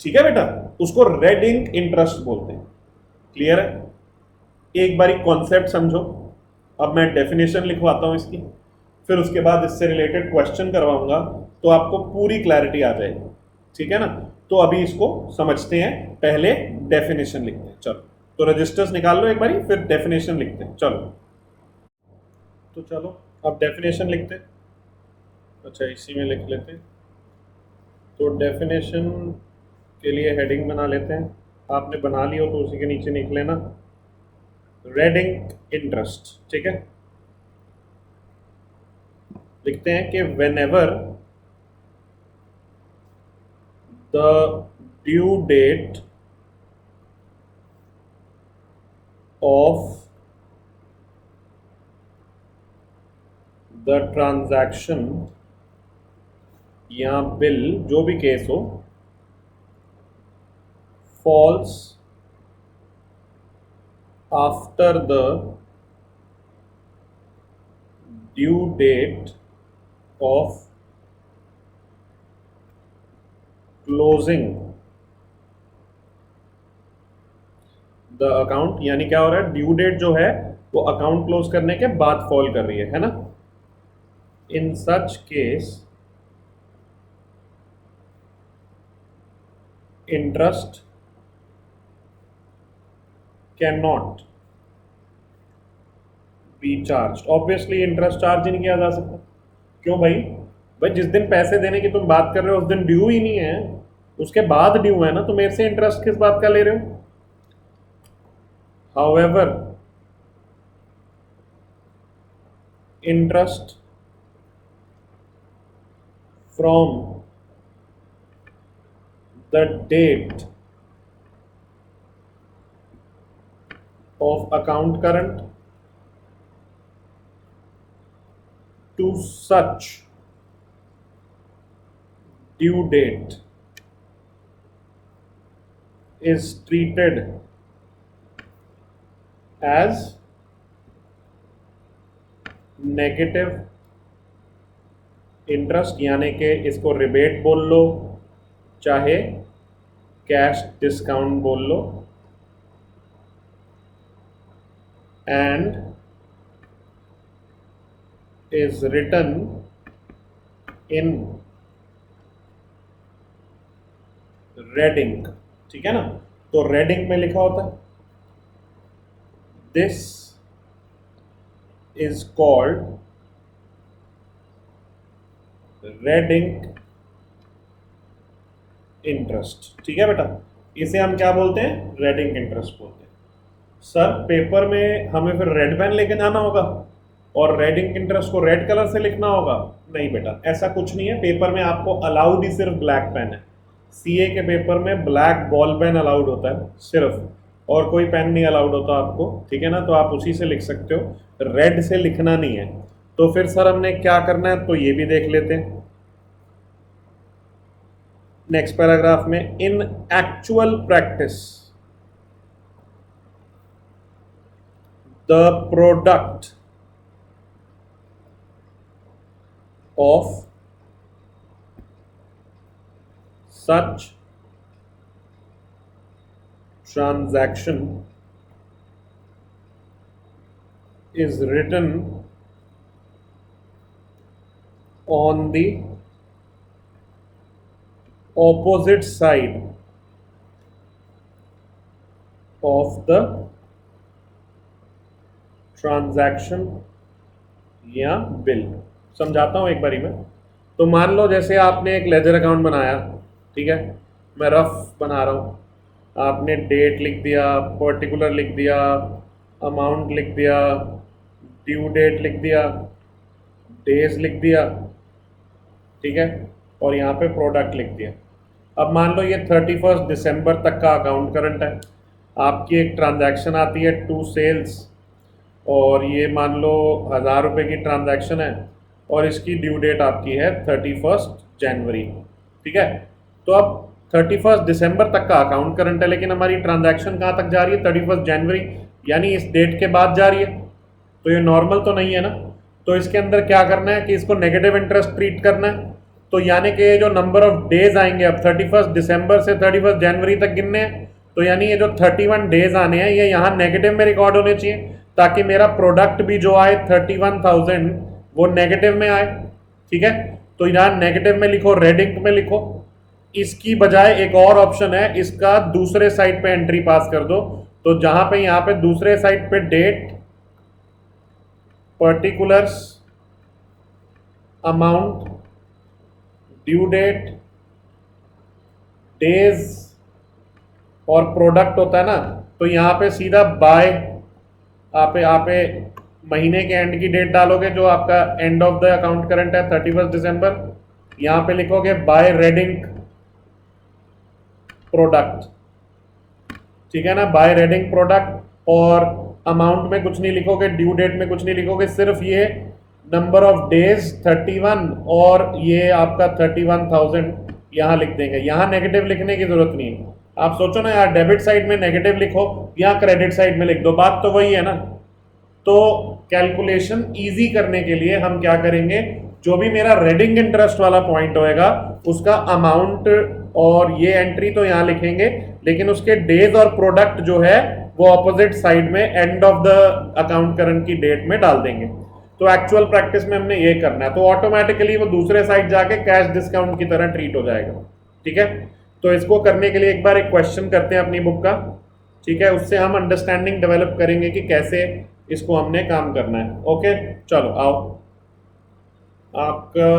ठीक है बेटा, उसको रेडिंग इंटरेस्ट बोलते हैं। क्लियर है? एक बारी कॉन्सेप्ट समझो। अब मैं डेफिनेशन लिखवाता हूं इसकी, फिर उसके बाद इससे रिलेटेड क्वेश्चन करवाऊंगा, तो आपको पूरी क्लैरिटी आ जाएगी, ठीक है ना। तो अभी इसको समझते हैं, पहले डेफिनेशन लिखते हैं। चलो, तो रजिस्टर्स निकाल लो एक बारी, फिर डेफिनेशन लिखते हैं। चलो, तो चलो अब डेफिनेशन लिखते हैं। अच्छा, इसी में लिख लेते हैं। तो डेफिनेशन के लिए हेडिंग बना लेते हैं। आपने बना ली हो तो उसी के नीचे लिख लेना रेडिंग इंटरेस्ट, ठीक है। लिखते हैं कि whenever the due date of the transaction या बिल, जो भी केस हो, falls after the due date of closing the account. यानी क्या हो रहा है? ड्यू डेट जो है वो अकाउंट क्लोज करने के बाद फॉल कर रही है ना। In such case interest can not recharge, obviously interest charge ही नहीं किया जा सकता। क्यों भाई? भाई जिस दिन पैसे देने की तुम बात कर रहे हो उस दिन ड्यू ही नहीं है, उसके बाद ड्यू है ना, तो मेरे से इंटरेस्ट किस बात का ले रहे हो? However interest from the date of account current to such due date is treated as negative interest, यानी कि इसको रिबेट बोल लो चाहे कैश डिस्काउंट बोल लो, and is written in red ink. ठीक है ना, तो रेड इंक में लिखा होता है this is called red ink interest. ठीक है बेटा, इसे हम क्या बोलते हैं? रेड इंक इंटरेस्ट बोलते हैं। सर पेपर में हमें फिर रेड पेन लेके जाना होगा और रेड इंक इंटरेस्ट को रेड कलर से लिखना होगा? नहीं बेटा, ऐसा कुछ नहीं है। पेपर में आपको अलाउड ही सिर्फ ब्लैक पेन है। सीए के पेपर में ब्लैक बॉल पेन अलाउड होता है सिर्फ, और कोई पेन नहीं अलाउड होता आपको। ठीक है ना, तो आप उसी से लिख सकते हो, रेड से लिखना नहीं है। तो फिर सर हमने क्या करना है, तो ये भी देख लेते हैं नेक्स्ट पैराग्राफ में। इन actual practice the product of such transaction is written on the opposite side of the transaction या बिल। समझाता हूँ एक बारी में। तो मान लो जैसे आपने एक लेजर अकाउंट बनाया, ठीक है, मैं रफ बना रहा हूँ, आपने डेट लिख दिया, पर्टिकुलर लिख दिया, अमाउंट लिख दिया, ड्यू डेट लिख दिया, डेज लिख दिया, ठीक है, और यहाँ पे प्रोडक्ट लिख दिया। अब मान लो ये 31 दिसंबर तक का अकाउंट करंट है, आपकी एक ट्रांजैक्शन आती है टू सेल्स, और ये मान लो 1000 रुपये की ट्रांजैक्शन है और इसकी ड्यू डेट आपकी है 31 जनवरी। ठीक है, तो अब 31 दिसंबर तक का अकाउंट करंट है, लेकिन हमारी ट्रांजैक्शन कहाँ तक जा रही है? 31 जनवरी, यानी इस डेट के बाद जा रही है। तो ये नॉर्मल तो नहीं है ना, तो इसके अंदर क्या करना है कि इसको नेगेटिव इंटरेस्ट ट्रीट करना है। तो यानी कि ये जो नंबर ऑफ डेज आएंगे अब 31 दिसंबर से 31 जनवरी तक गिनने हैं, तो यानी ये जो 31 डेज आने हैं ये यहाँ नेगेटिव में रिकॉर्ड होने चाहिए, ताकि मेरा प्रोडक्ट भी जो आए 31,000 वो नेगेटिव में आए। ठीक है, तो यहाँ नेगेटिव में लिखो, रेड इंक में लिखो। इसकी बजाय एक और ऑप्शन है, इसका दूसरे साइड पे एंट्री पास कर दो। तो जहां पे यहाँ पे दूसरे साइड पे date, particulars, amount, due date, days और प्रोडक्ट होता है ना, तो यहाँ पे सीधा बाय आप महीने के एंड की डेट डालोगे, जो आपका end of the account current है 31 दिसंबर, यहाँ पे लिखोगे बाय रेड इंक प्रोडक्ट। ठीक है ना, बाय रेड इंक प्रोडक्ट, और अमाउंट में कुछ नहीं लिखोगे, ड्यू डेट में कुछ नहीं लिखोगे, सिर्फ ये नंबर ऑफ डेज 31 और ये आपका 31,000 यहाँ लिख देंगे। यहाँ नेगेटिव लिखने की जरूरत नहीं है। आप सोचो ना यार, डेबिट साइड में नेगेटिव लिखो, यहाँ क्रेडिट साइड में लिख दो, बात तो वही है ना। तो कैलकुलेशन इजी करने के लिए हम क्या करेंगे, जो भी मेरा रेडिंग इंटरेस्ट वाला पॉइंट होएगा उसका अमाउंट और ये एंट्री तो यहाँ लिखेंगे, लेकिन उसके डेज और प्रोडक्ट जो है वो ऑपोजिट साइड में end of the account current की डेट में डाल देंगे। तो एक्चुअल प्रैक्टिस में हमने ये करना है, तो ऑटोमेटिकली वो दूसरे साइड जाके कैश डिस्काउंट की तरह ट्रीट हो जाएगा। ठीक है, तो इसको करने के लिए एक बार एक क्वेश्चन करते हैं अपनी बुक का। ठीक है, उससे हम अंडरस्टैंडिंग डेवलप करेंगे कि कैसे इसको हमने काम करना है। ओके, चलो आओ, आपका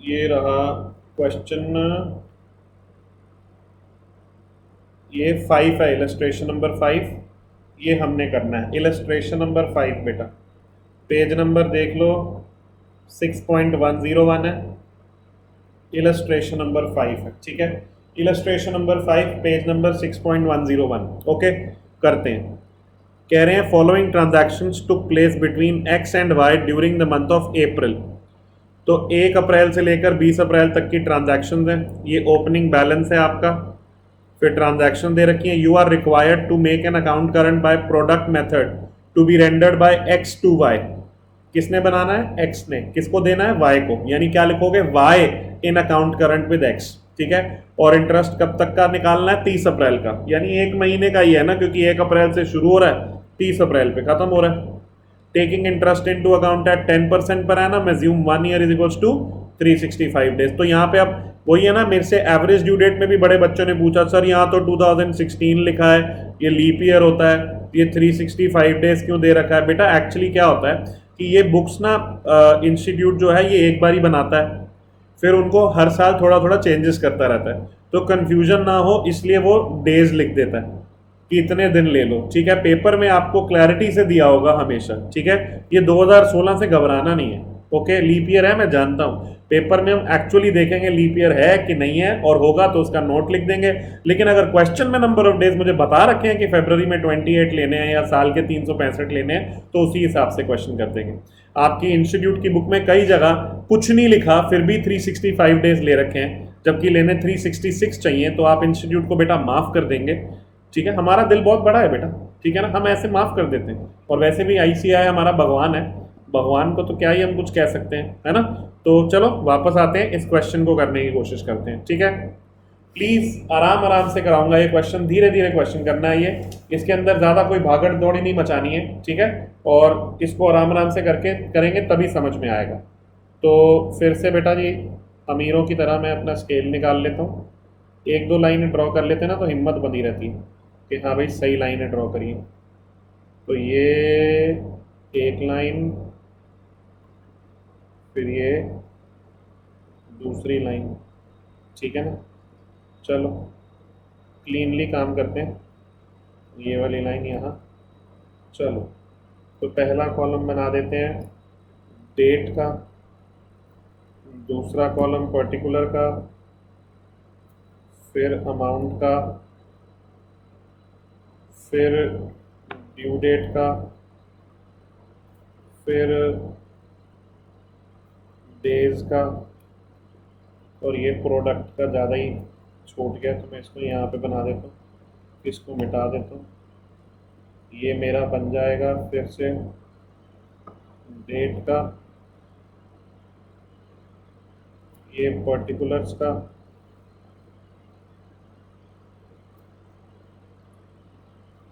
ये रहा क्वेश्चन, ये 5 है, इलस्ट्रेशन नंबर 5, ये हमने करना है। इलस्ट्रेशन नंबर 5 बेटा, पेज नंबर देख लो, 6.101 है, इलस्ट्रेशन नंबर 5 है, ठीक है। Illustration number 5 page number 6.101। ओके, करते हैं। कह रहे हैं following transactions took place between X and Y during the month of April. तो 1 अप्रैल से लेकर 20 अप्रैल तक की ट्रांजैक्शंस हैं। ये ओपनिंग बैलेंस है आपका, फिर ट्रांजैक्शन दे रखी है। You are required to make an account current by product method to be rendered by X to Y. किसने बनाना है? एक्स ने। किसको देना है? वाई को। यानी क्या लिखोगे? Y in account current with X, ठीक है। और इंटरेस्ट कब तक का निकालना है? 30 अप्रैल का, यानी 1 महीने का ही है ना, क्योंकि 1 अप्रैल से शुरू हो रहा है, 30 अप्रैल पे खत्म हो रहा है। Taking interest into account at 10% per annum, assume 1 year is equals to 365 days. तो यहाँ पे अब वही है ना, मेरे से एवरेज ड्यू डेट में भी बड़े बच्चों ने पूछा, सर यहाँ तो 2016 लिखा है, ये लीप ईयर होता है, ये 365 डेज क्यों दे रखा है? बेटा एक्चुअली क्या होता है कि ये बुक्स ना इंस्टीट्यूट जो है ये एक बार ही बनाता है, फिर उनको हर साल थोड़ा थोड़ा चेंजेस करता रहता है, तो कन्फ्यूजन ना हो इसलिए वो डेज लिख देता है कि इतने दिन ले लो, ठीक है। पेपर में आपको क्लैरिटी से दिया होगा हमेशा, ठीक है। ये 2016 से घबराना नहीं है, ओके। लीप ईयर है, मैं जानता हूँ, पेपर में हम एक्चुअली देखेंगे लीप ईयर है कि नहीं है, और होगा तो उसका नोट लिख देंगे। लेकिन अगर क्वेश्चन में नंबर ऑफ डेज मुझे बता रखे हैं कि फरवरी में 28 लेने हैं या साल के 365 लेने हैं, तो उसी हिसाब से क्वेश्चन कर देंगे। आपकी इंस्टीट्यूट की बुक में कई जगह कुछ नहीं लिखा, फिर भी 365 डेज ले रखे हैं, जबकि लेने 366 चाहिए, तो आप इंस्टीट्यूट को बेटा माफ़ कर देंगे, ठीक है। हमारा दिल बहुत बड़ा है बेटा, ठीक है ना, हम ऐसे माफ़ कर देते हैं। और वैसे भी ICI हमारा भगवान है, भगवान को तो क्या ही हम कुछ कह सकते हैं, है ना। तो चलो वापस आते हैं, इस क्वेश्चन को करने की कोशिश करते हैं, ठीक है। प्लीज़ आराम आराम से कराऊंगा ये क्वेश्चन, धीरे धीरे क्वेश्चन करना है ये, इसके अंदर ज़्यादा कोई भागड़ दौड़ी नहीं मचानी है, ठीक है। और इसको आराम आराम से करके करेंगे तभी समझ में आएगा। तो फिर से बेटा जी अमीरों की तरह मैं अपना स्केल निकाल लेता हूँ, 1-2 लाइनें ड्रॉ कर लेते हैं ना, तो हिम्मत बनी रहती है कि हाँ भाई सही लाइनें ड्रॉ करिए। तो ये एक लाइन, फिर ये दूसरी लाइन, ठीक है ना। चलो क्लीनली काम करते हैं, ये वाली लाइन यहाँ। चलो तो पहला कॉलम बना देते हैं डेट का, दूसरा कॉलम पर्टिकुलर का, फिर अमाउंट का, फिर ड्यू डेट का, फिर डेज का, और ये प्रोडक्ट का ज़्यादा ही छूट गया तो मैं इसको यहाँ पे बना देता हूँ, इसको मिटा देता हूँ। ये मेरा बन जाएगा फिर से डेट का, ये पर्टिकुलर्स का,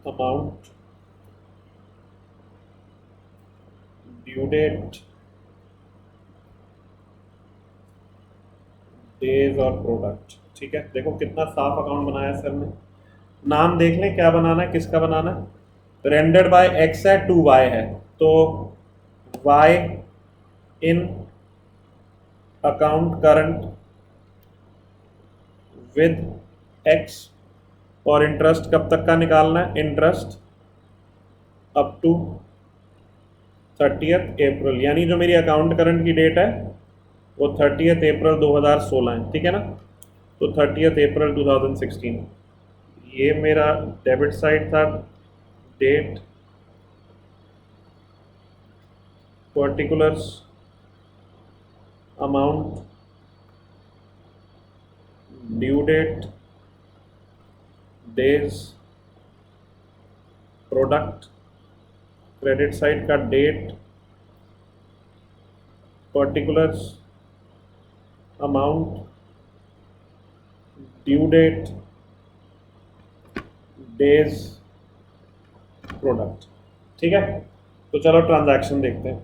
अमाउंट, ड्यू डेट, डेज और प्रोडक्ट, ठीक है। देखो कितना साफ अकाउंट बनाया सर ने। नाम देख लें क्या बनाना है, किसका बनाना है। रेंडर्ड बाय एक्स है, टू वाई है, तो Y in account current with X, और इंटरेस्ट कब तक का निकालना है? इंटरेस्ट अप टू 30th अप्रैल, यानी जो मेरी अकाउंट करंट की डेट है वो 30th अप्रैल 2016 है, ठीक है ना। तो 30th अप्रैल 2016, ये मेरा डेबिट साइड था, date, particulars, amount, due date, days, product, credit side का date, particulars, amount, due date, days, product, ठीक है। तो चलो ट्रांजैक्शन देखते हैं।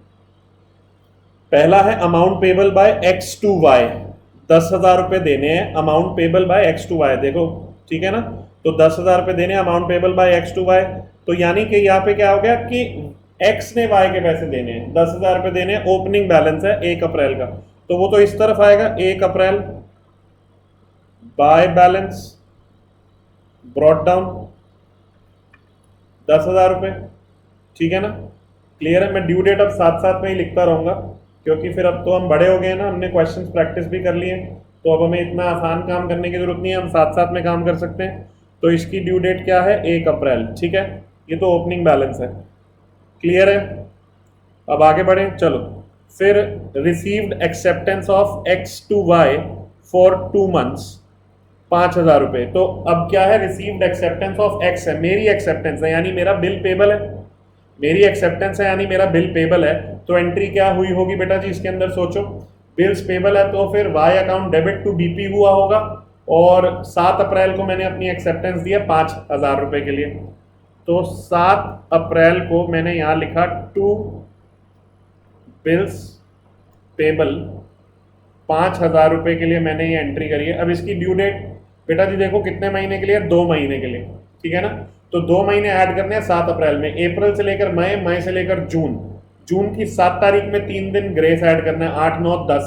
पहला है amount payable by X to Y, 10,000 रुपये देने हैं, amount payable by X to Y, देखो ठीक है ना। तो 10,000 रुपये देने, amount payable by X to Y, तो यानी कि यहाँ पे क्या हो गया कि एक्स ने वाई के पैसे देने हैं, 10,000 रुपये देने हैं, ओपनिंग बैलेंस है 1 अप्रैल का, तो वो तो इस तरफ आएगा 1 अप्रैल बाय बैलेंस ब्रॉट डाउन 10,000 रुपये, ठीक है ना। क्लियर है। मैं ड्यू डेट अब साथ साथ में ही लिखता रहूंगा, क्योंकि फिर अब तो हम बड़े हो गए हैं ना, हमने क्वेश्चंस प्रैक्टिस भी कर लिए हैं, तो अब हमें इतना आसान काम करने की जरूरत नहीं है, हम साथ साथ में काम कर सकते हैं। तो इसकी ड्यू डेट क्या है, 1 अप्रैल, ठीक है। ये तो ओपनिंग बैलेंस है। क्लियर है। अब आगे बढ़े, चलो। फिर received acceptance of X to Y for 2 months 5,000 रुपये। तो अब क्या है, रिसीव्ड एक्सेप्टेंस ऑफ एक्स है, मेरी एक्सेप्टेंस है, यानी मेरा बिल पेबल है, मेरी एक्सेप्टेंस है यानी मेरा बिल पेबल है। तो एंट्री क्या हुई होगी बेटा जी इसके अंदर, सोचो। बिल्स पेबल है तो फिर Y account debit to BP हुआ होगा, और 7 अप्रैल को मैंने अपनी एक्सेप्टेंस दिया 5,000 रुपये के लिए, तो 7 अप्रैल को मैंने यहाँ लिखा टू बिल्स पेबल 5,000 रुपये के लिए मैंने ये एंट्री करी है। अब इसकी ड्यू डेट बेटा जी देखो कितने महीने के लिए, 2 महीने के लिए, ठीक है ना। तो 2 महीने ऐड करने हैं 7 अप्रैल में, अप्रैल से लेकर मई, मई से लेकर जून, जून की 7 तारीख में 3 दिन ग्रेस ऐड करना है, 8, 9, 10,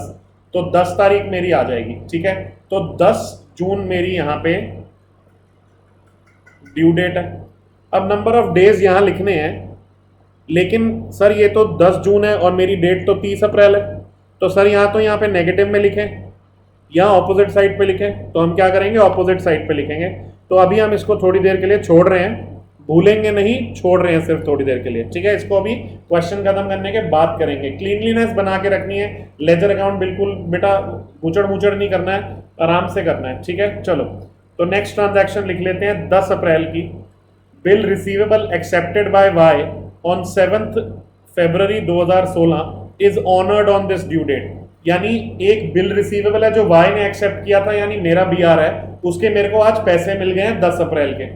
तो 10 तारीख मेरी आ जाएगी, ठीक है। तो 10 जून मेरी यहाँ पे ड्यू डेट है। अब नंबर ऑफ डेज यहाँ लिखने हैं, लेकिन सर ये तो 10 जून है और मेरी डेट तो 30 अप्रैल है, तो सर यहाँ तो यहाँ पे नेगेटिव में लिखें या ऑपोजिट साइड पे लिखें, तो हम क्या करेंगे, ऑपोजिट साइड पे लिखेंगे। तो अभी हम इसको थोड़ी देर के लिए छोड़ रहे हैं, भूलेंगे नहीं, छोड़ रहे हैं सिर्फ थोड़ी देर के लिए, ठीक है। इसको अभी क्वेश्चन खत्म करने के बाद करेंगे। क्लीनलीनेस बना के रखनी है, लेजर अकाउंट बिल्कुल बेटा मुचड़ मुचड़ नहीं करना है, आराम से करना है, ठीक है। चलो, तो नेक्स्ट ट्रांजैक्शन लिख लेते हैं 10 अप्रैल की। Bill receivable accepted by Y on 7 February 2016 is honoured on this due date. यानी एक बिल रिसीवेबल है जो वाई ने एक्सेप्ट किया था, यानी मेरा बीआर है, उसके मेरे को आज पैसे मिल गए हैं 10 अप्रैल के,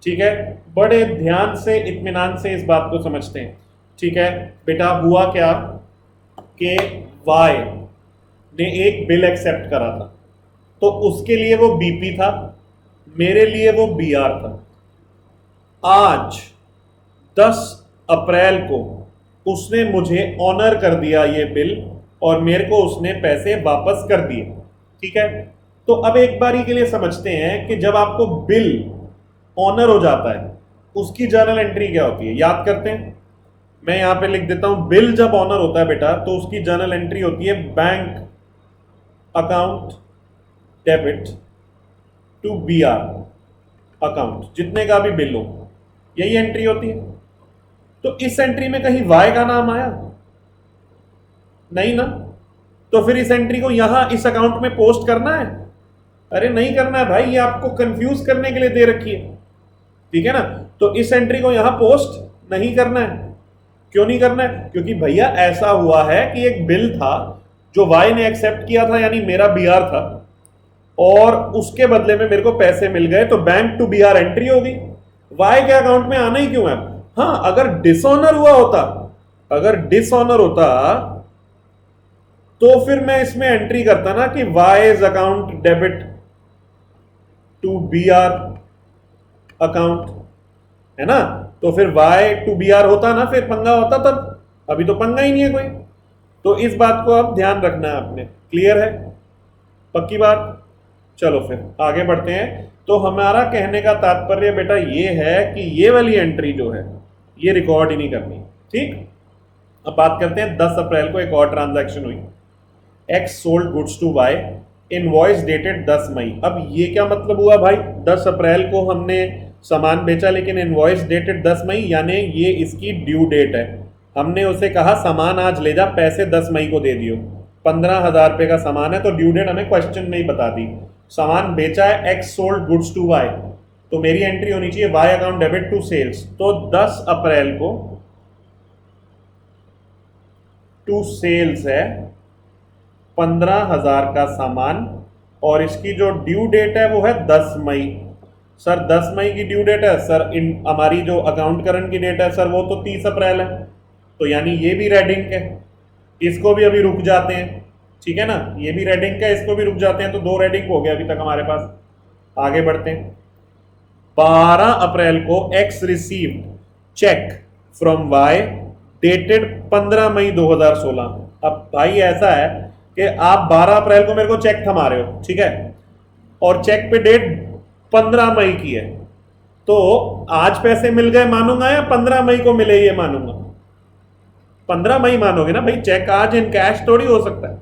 ठीक है। बड़े ध्यान से इत्मीनान से इस बात को समझते हैं, ठीक है। बेटा हुआ क्या कि वाई ने एक बिल एक्सेप्ट करा था, तो उसके लिए वो बीपी था, मेरे लिए वो बीआर था। आज 10 अप्रैल को उसने मुझे ऑनर कर दिया ये बिल, और मेरे को उसने पैसे वापस कर दिए, ठीक है। तो अब एक बारी के लिए समझते हैं कि जब आपको बिल ऑनर हो जाता है उसकी जर्नल एंट्री क्या होती है, याद करते हैं। मैं यहां पे लिख देता हूं, बिल जब ऑनर होता है बेटा तो उसकी जर्नल एंट्री होती है bank account debit to BR account, जितने का भी बिल हो, यही एंट्री होती है। तो इस एंट्री में कहीं वाई का नाम आया नहीं ना, तो फिर इस एंट्री को यहां इस अकाउंट में पोस्ट करना है, अरे नहीं करना है भाई, ये आपको कंफ्यूज करने के लिए दे रखी है, ठीक है ना। तो इस एंट्री को यहां पोस्ट नहीं करना है। क्यों नहीं करना है, क्योंकि भैया ऐसा हुआ है कि एक बिल था जो वाई ने एक्सेप्ट किया था, यानी मेरा बीआर था, और उसके बदले में मेरे को पैसे मिल गए, तो बैंक टू बीआर एंट्री होगी, वाई के अकाउंट में आना ही क्यों है। हाँ, अगर डिसऑनर हुआ होता, अगर डिसऑनर होता तो फिर मैं इसमें एंट्री करता ना कि Y's account debit to BR account, है ना। तो फिर वाई टू बीआर होता ना, फिर पंगा होता तब, अभी तो पंगा ही नहीं है कोई। तो इस बात को अब ध्यान रखना है आपने, क्लियर है, पक्की बात। चलो फिर आगे बढ़ते हैं। तो हमारा कहने का तात्पर्य बेटा ये है कि ये वाली एंट्री जो है ये रिकॉर्ड ही नहीं करनी, ठीक। अब बात करते हैं 10 अप्रैल को एक और ट्रांजैक्शन हुई, X sold goods to Y, invoice dated 10 May. अब ये क्या मतलब हुआ भाई, 10 अप्रैल को हमने सामान बेचा लेकिन इनवॉइस डेटेड 10 मई, यानी ये इसकी ड्यू डेट है। हमने उसे कहा सामान आज ले जा, पैसे 10 मई को दे दियो, 15,000 रुपये का सामान है, तो ड्यू डेट हमें क्वेश्चन में ही बता दी। सामान बेचा है, X sold goods to Y, तो मेरी एंट्री होनी चाहिए Y account debit to sales. तो 10 अप्रैल को टू सेल्स है 15,000 का सामान, और इसकी जो ड्यू डेट है वो है 10 मई। सर 10 मई की ड्यू डेट है सर, इन हमारी जो अकाउंट करंट की डेट है सर वो तो 30 अप्रैल है, तो यानी ये भी रेड इंक है, इसको भी अभी रुक जाते हैं, ठीक है ना। ये भी रेड इंक है, इसको भी रुक जाते हैं, तो 2 रेड इंक हो गया अभी तक हमारे पास। आगे बढ़ते हैं। 12 अप्रैल को X received cheque from Y dated 15 May 2016। अब भाई ऐसा है कि आप 12 अप्रैल को मेरे को चेक थमा रहे हो, ठीक है, और चेक पे डेट 15 मई की है, तो आज पैसे मिल गए मानूंगा या 15 मई को मिले ये मानूंगा? 15 मई मानोगे ना भाई, चेक आज इन कैश थोड़ी हो सकता है।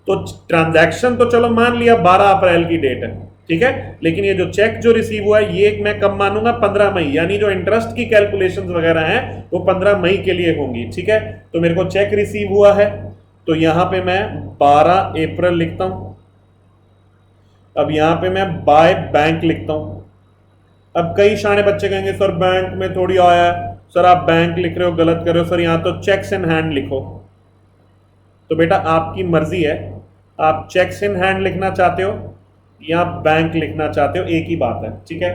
तो ट्रांजैक्शन तो चलो मान लिया 12 अप्रैल की डेट है, ठीक है, लेकिन ये जो चेक जो रिसीव हुआ है ये मैं कब मानूंगा? 15 मई, यानी जो इंटरेस्ट की कैलकुलेशंस वगैरह हैं वो 15 मई के लिए होंगी, ठीक है। तो मेरे को चेक रिसीव हुआ है, तो यहां पे मैं 12 अप्रैल लिखता हूं। अब यहां पे मैं बाय बैंक लिखता हूं। अब कई शाणे बच्चे कहेंगे सर बैंक में थोड़ी आया है, सर आप बैंक लिख रहे हो, गलत कर रहे हो, सर यहां तो चेक्स इन हैंड लिखो। तो बेटा आपकी मर्जी है, आप चेक्स इन हैंड लिखना चाहते हो या बैंक लिखना चाहते हो, एक ही बात है, ठीक है।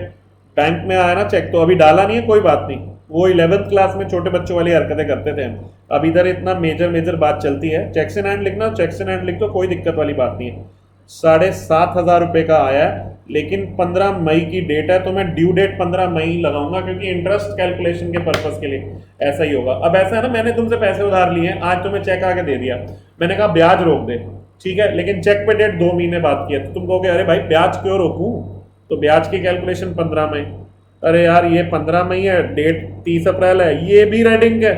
बैंक में आया ना चेक, तो अभी डाला नहीं है, कोई बात नहीं, वो 11th क्लास में छोटे बच्चों वाली हरकतें करते थे हम। अब इधर इतना मेजर बात चलती है, चेक्स इन हैंड लिखना, चेक्स इन हैंड लिख दो, कोई दिक्कत वाली बात नहीं है। 7,500 रुपये का आया है, लेकिन 15 मई की डेट है, तो मैं ड्यू डेट 15 मई लगाऊंगा, क्योंकि इंटरेस्ट कैलकुलेशन के पर्पस के लिए ऐसा ही होगा। अब ऐसा है ना, मैंने तुमसे पैसे उधार लिए हैं, आज तुम्हें चेक आके दे दिया, मैंने कहा ब्याज रोक दे, ठीक है, लेकिन चेक पे डेट 2 महीने बाद की है, तो तुम कहोगे अरे भाई ब्याज क्यों रोकूं, तो ब्याज की कैलकुलेशन 15 मई। अरे यार ये 15 मई है, डेट 30 अप्रैल है, ये भी रेडिंग है।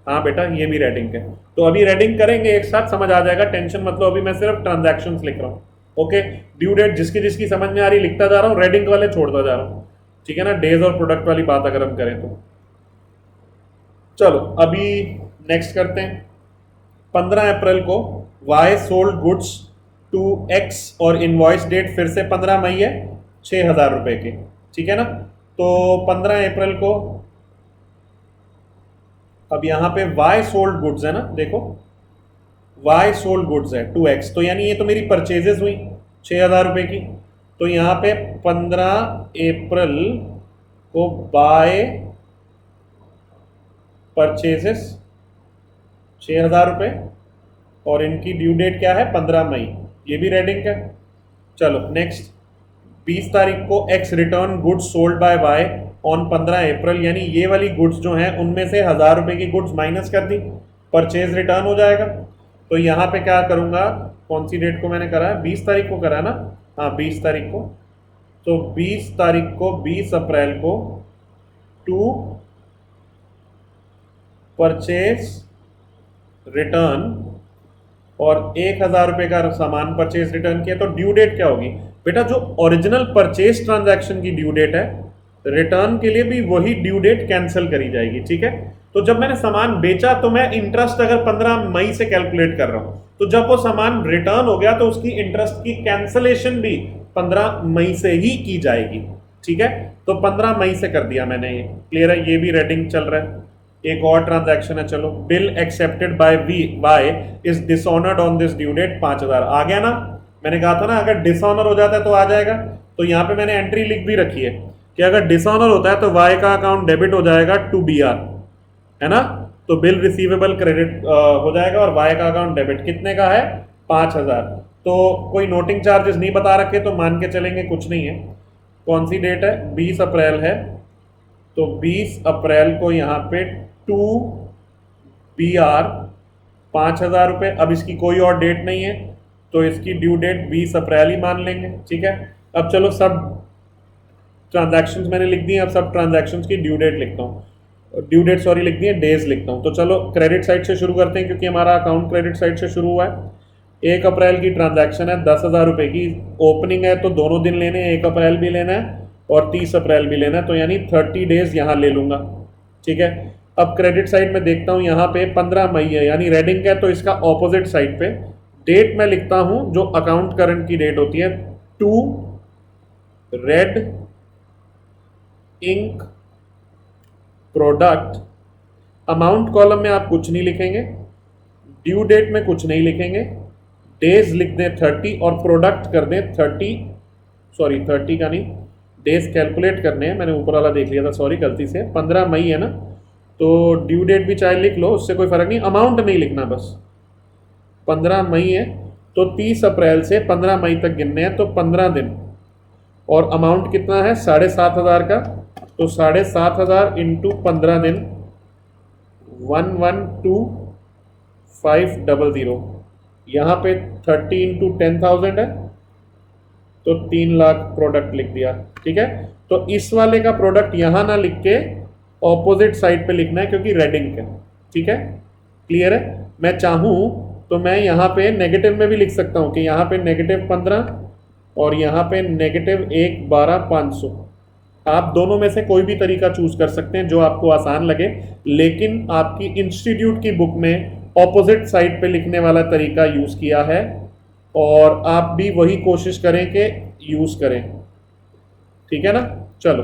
हाँ बेटा ये भी रेडिंग है, तो अभी रेडिंग करेंगे एक साथ, समझ आ जाएगा, टेंशन मतलब। अभी मैं सिर्फ ट्रांजैक्शंस लिख रहा हूँ, ओके। ड्यू डेट जिसकी जिसकी समझ में आ रही लिखता जा रहा हूँ, रेडिंग वाले छोड़ता जा रहा हूँ, ठीक है ना। डेज और प्रोडक्ट वाली बात अगर हम करें तो चलो अभी नेक्स्ट करते हैं। 15 अप्रैल को Y sold goods to X और इनवॉइस डेट फिर से 15 मई है, 6,000 रुपए की, ठीक है ना। तो 15 अप्रैल को अब यहां पे वाई सोल्ड गुड्स है ना, देखो वाई सोल्ड गुड्स है 2x, तो यानी ये तो मेरी परचेजेस हुई 6,000 रुपए की। तो यहां पे 15 अप्रैल को बाय परचेजेस 6,000 रुपए, और इनकी ड्यू डेट क्या है? 15 मई, ये भी रेडिंग है। चलो नेक्स्ट, 20 तारीख को X return goods sold by Y on 15 April, यानी ये वाली गुड्स जो हैं उनमें से 1,000 रुपए की गुड्स माइनस कर दी, परचेज रिटर्न हो जाएगा। तो यहाँ पे क्या करूँगा, कौन सी डेट को मैंने करा है? 20 तारीख को करा है ना, हाँ 20 तारीख को। तो 20 तारीख को 20 अप्रैल को टू परचेज रिटर्न, और 1,000 रुपए का सामान परचेज रिटर्न किया, तो ड्यू डेट क्या होगी बेटा? जो ओरिजिनल परचेज ट्रांजैक्शन की ड्यू डेट है, रिटर्न के लिए भी वही ड्यू डेट कैंसिल करी जाएगी, ठीक है। तो जब मैंने सामान बेचा तो मैं इंटरेस्ट अगर 15 मई से कैलकुलेट कर रहा हूं, तो जब वो सामान रिटर्न हो गया तो उसकी इंटरेस्ट की कैंसिलेशन भी 15 मई से ही की जाएगी, ठीक है। तो 15 मई से कर दिया मैंने, ये क्लियर है, ये भी रेडिंग चल रहा है। एक और ट्रांजैक्शन है, चलो, bill accepted by Y is dishonoured on this due date 5,000, आ गया ना। मैंने कहा था ना अगर डिसऑनर हो जाता है तो आ जाएगा, तो यहाँ पे मैंने एंट्री लिख भी रखी है कि अगर डिसऑनर होता है तो वाई का अकाउंट डेबिट हो जाएगा टू BR, है ना। तो बिल रिसीवेबल क्रेडिट हो जाएगा और वाई का अकाउंट डेबिट, कितने का है? 5,000। तो कोई नोटिंग चार्जेस नहीं बता रखे, तो मान के चलेंगे कुछ नहीं है। कौन सी डेट है? 20 अप्रैल है, तो 20 अप्रैल को यहाँ पे टू BR 5,000 रुपये। अब इसकी कोई और डेट नहीं है, तो इसकी ड्यू डेट 20 अप्रैल ही मान लेंगे, ठीक है। अब चलो सब ट्रांजैक्शंस मैंने लिख दी हैं, अब सब ट्रांजैक्शंस की ड्यू डेट लिखता हूँ, ड्यू डेट सॉरी लिख दी है, डेज लिखता हूँ। तो चलो क्रेडिट साइड से शुरू करते हैं, क्योंकि हमारा अकाउंट क्रेडिट साइड से शुरू हुआ है। 1 अप्रैल की ट्रांजैक्शन है, 10,000 रुपये की ओपनिंग है, तो दोनों दिन लेने हैं, 1 अप्रैल भी लेना है और 30 अप्रैल भी लेना है, तो यानी 30 डेज यहाँ ले लूँगा, ठीक है। अब क्रेडिट साइड में देखता हूँ, यहाँ पे 15 मई है, यानी रेडिंग है, तो इसका ऑपोजिट साइड पे डेट मैं लिखता हूँ जो अकाउंट करंट की डेट होती है, to red ink product. Amount column में आप कुछ नहीं लिखेंगे, ड्यू डेट में कुछ नहीं लिखेंगे, डेज लिख दें 30 और प्रोडक्ट कर दें 30 का नहीं, डेज कैलकुलेट करने हैं, मैंने ऊपर वाला देख लिया था, सॉरी गलती से। 15 मई है ना, तो ड्यू डेट भी चाहे लिख लो, उससे कोई फर्क नहीं, अमाउंट नहीं लिखना बस। 15 मई है तो 30 अप्रैल से 15 मई तक गिनने हैं, तो 15 दिन, और अमाउंट कितना है? 7,500 का, तो 7,500 इंटू 15 दिन 112,500, यहाँ पे 30 × 10,000 है, तो 3 लाख प्रोडक्ट लिख दिया। ठीक है, तो इस वाले का प्रोडक्ट यहाँ ना लिख के ऑपोजिट साइड पे लिखना है, क्योंकि रेड इंक है। ठीक है, क्लियर है। मैं चाहूँ तो मैं यहाँ पे नेगेटिव में भी लिख सकता हूँ कि यहाँ पे -15 और यहाँ पे -1,12,500। आप दोनों में से कोई भी तरीका चूज कर सकते हैं जो आपको आसान लगे, लेकिन आपकी इंस्टीट्यूट की बुक में ऑपोजिट साइड पे लिखने वाला तरीका यूज किया है, और आप भी वही कोशिश करें कि यूज करें। ठीक है ना। चलो,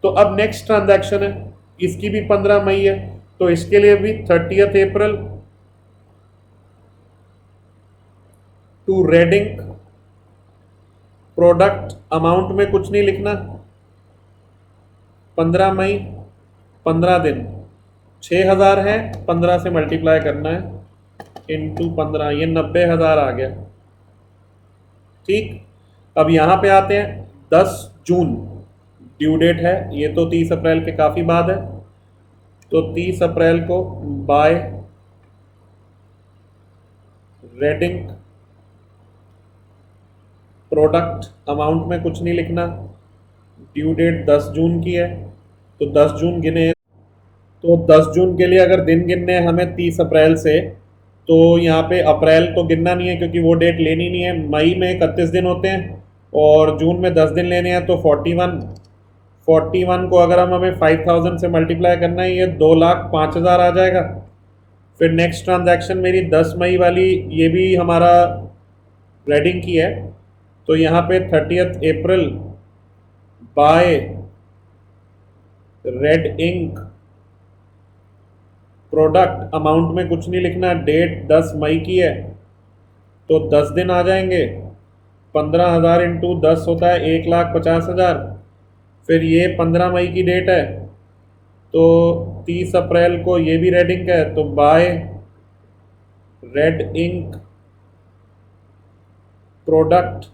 तो अब नेक्स्ट ट्रांजैक्शन है, इसकी भी 15 मई है, तो इसके लिए भी 30 April to red ink, product amount में कुछ नहीं लिखना, 15 मई, 15 दिन, 6,000 है, 15 से मल्टीप्लाई करना है इंटू 15, ये 90,000 आ गया। ठीक, अब यहाँ पे आते हैं 10 जून ड्यू डेट है, ये तो 30 अप्रैल के काफ़ी बाद है, तो 30 अप्रैल को by red ink, product amount में कुछ नहीं लिखना, ड्यू डेट 10 जून की है, तो 10 जून गिने, तो 10 जून के लिए अगर दिन गिनने हैं हमें 30 अप्रैल से, तो यहाँ पे अप्रैल तो गिनना नहीं है क्योंकि वो डेट लेनी नहीं है। मई में 31 दिन होते हैं और जून में 10 दिन लेने हैं, तो 41 को अगर हमें 5,000 से मल्टीप्लाई करना है, ये 2,05,000 आ जाएगा। फिर नेक्स्ट ट्रांजैक्शन मेरी 10 मई वाली, ये भी हमारा रेडिंग की है, तो यहाँ पे 30 April by red ink, product amount में कुछ नहीं लिखना, डेट 10 मई की है, तो 10 दिन आ जाएंगे, 15,000 इंटू 10 होता है 1,50,000। फिर ये 15 मई की डेट है, तो 30 अप्रैल को ये भी रेड इंक है, तो बाय रेड इंक प्रोडक्ट,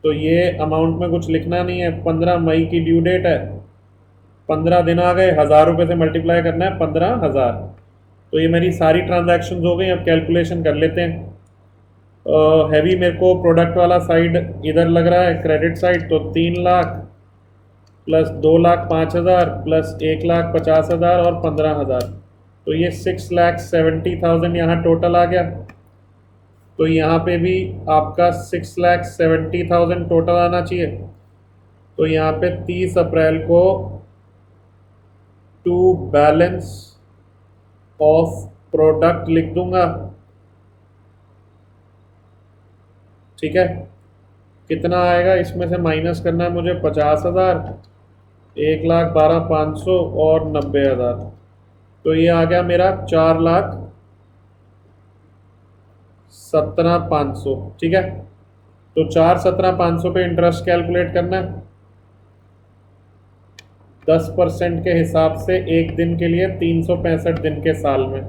तो ये अमाउंट में कुछ लिखना नहीं है, 15 मई की ड्यू डेट है, 15 दिन आ गए, 1,000 रुपये से मल्टीप्लाई करना है 15,000। तो ये मेरी सारी ट्रांजैक्शन हो गई। अब कैलकुलेशन कर लेते हैं। हैवी मेरे को प्रोडक्ट वाला साइड इधर लग रहा है, क्रेडिट साइड, तो 3 लाख प्लस 2,05,000 प्लस 1,50,000 और 15,000, तो ये 6,70,000 यहाँ टोटल आ गया। तो यहाँ पे भी आपका 6,70,000 टोटल आना चाहिए। तो यहाँ पे 30 अप्रैल को टू बैलेंस ऑफ प्रोडक्ट लिख दूंगा। ठीक है, कितना आएगा, इसमें से माइनस करना है मुझे 50,000, 1,12,500 और 90,000, तो ये आ गया मेरा 4,17,500। ठीक है, तो 4,17,500 पे इंटरेस्ट कैलकुलेट करना है 10% के हिसाब से, एक दिन के लिए 365 दिन के साल में,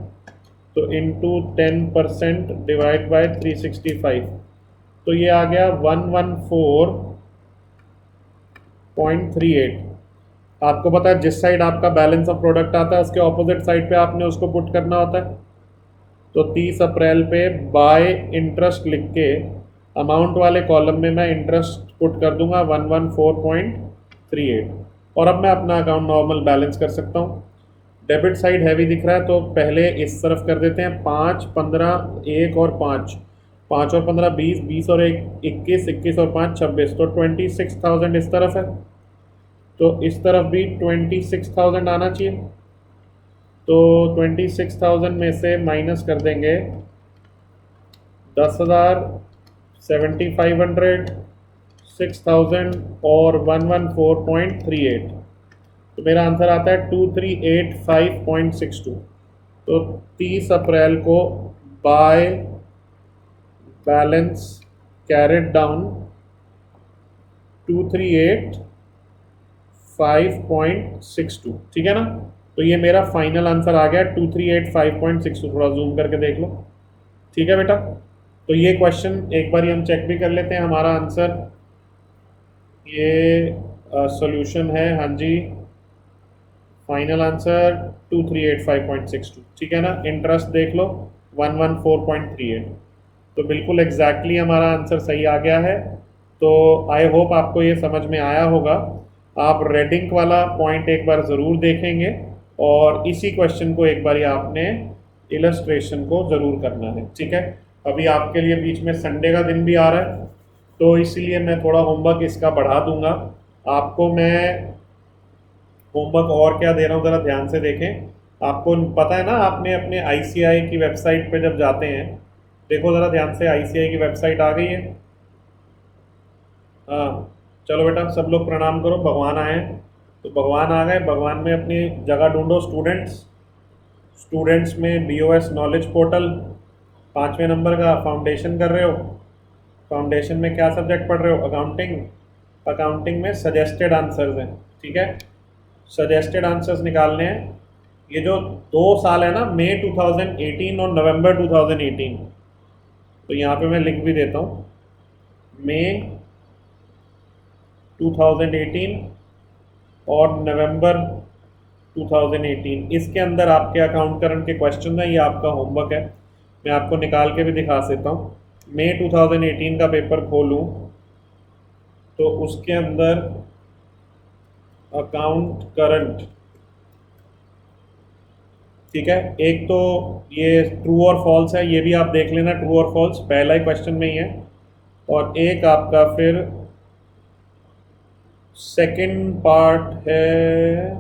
तो इंटू 10% डिवाइड बाय 365, तो ये आ गया 114.38। आपको पता है जिस साइड आपका बैलेंस ऑफ प्रोडक्ट आता है उसके ऑपोजिट साइड पे आपने उसको पुट करना होता है। तो 30 अप्रैल पे बाय इंटरेस्ट लिख के अमाउंट वाले कॉलम में मैं इंटरेस्ट पुट कर दूंगा 114.38, और अब मैं अपना अकाउंट नॉर्मल बैलेंस कर सकता हूँ। डेबिट साइड हैवी दिख रहा है, तो पहले इस तरफ कर देते हैं 5, 15, 1 और 5, 5 और 15 20, 20 और 1 21, 21 और 5 26, तो 26,000 इस तरफ है, तो इस तरफ भी 26,000 आना चाहिए। तो 26,000 में से माइनस कर देंगे 10,000, 7,500, 6,000 और 114.38, तो मेरा आंसर आता है 2,385.62। तो 30 अप्रैल को बाय बैलेंस कैरेट डाउन 2,385.62। ठीक है ना, तो ये मेरा फाइनल आंसर आ गया 2,385.62। थोड़ा जूम करके देख लो। ठीक है बेटा, तो ये क्वेश्चन एक बार हम चेक भी कर लेते हैं, हमारा आंसर ये सॉल्यूशन है, हाँ जी फाइनल आंसर 2385.62, ठीक है ना। इंटरेस्ट देख लो 114.38, तो बिल्कुल एग्जैक्टली हमारा आंसर सही आ गया है। तो आई होप आपको ये समझ में आया होगा। आप रेडिंक वाला पॉइंट एक बार ज़रूर देखेंगे और इसी क्वेश्चन को एक बार आपने इलस्ट्रेशन को ज़रूर करना है, ठीक है। अभी आपके लिए बीच में संडे का दिन भी आ रहा है, तो इसीलिए मैं थोड़ा होमवर्क इसका बढ़ा दूंगा आपको। मैं होमवर्क और क्या दे रहा हूँ ज़रा ध्यान से देखें। आपको पता है ना, आपने अपने आईसीआई की वेबसाइट पे जब जाते हैं, देखो ज़रा ध्यान से, आईसीआई की वेबसाइट आ गई है। हाँ, चलो बेटा सब लोग प्रणाम करो, भगवान आए हैं। तो भगवान आ गए, भगवान में अपनी जगह ढूंढो। स्टूडेंट्स, स्टूडेंट्स में बीओएस नॉलेज पोर्टल 5वें नंबर का फाउंडेशन कर रहे हो। फाउंडेशन में क्या सब्जेक्ट पढ़ रहे हो? अकाउंटिंग। अकाउंटिंग में सजेस्टेड आंसर्स हैं, ठीक है। सजेस्टेड आंसर्स निकालने हैं। ये जो 2 साल है ना, मई 2018 और नवंबर 2018, तो यहाँ पे मैं लिख भी देता हूँ, मई 2018 और नवंबर 2018, इसके अंदर आपके अकाउंट करंट के क्वेश्चन हैं। ये आपका होमवर्क है, मैं आपको निकाल के भी दिखा देता हूँ। मई 2018 का पेपर खोलूँ तो उसके अंदर अकाउंट करंट, ठीक है। एक तो ये ट्रू और फॉल्स है, ये भी आप देख लेना, ट्रू और फॉल्स पहला ही क्वेश्चन में ही है। और एक आपका फिर सेकंड पार्ट है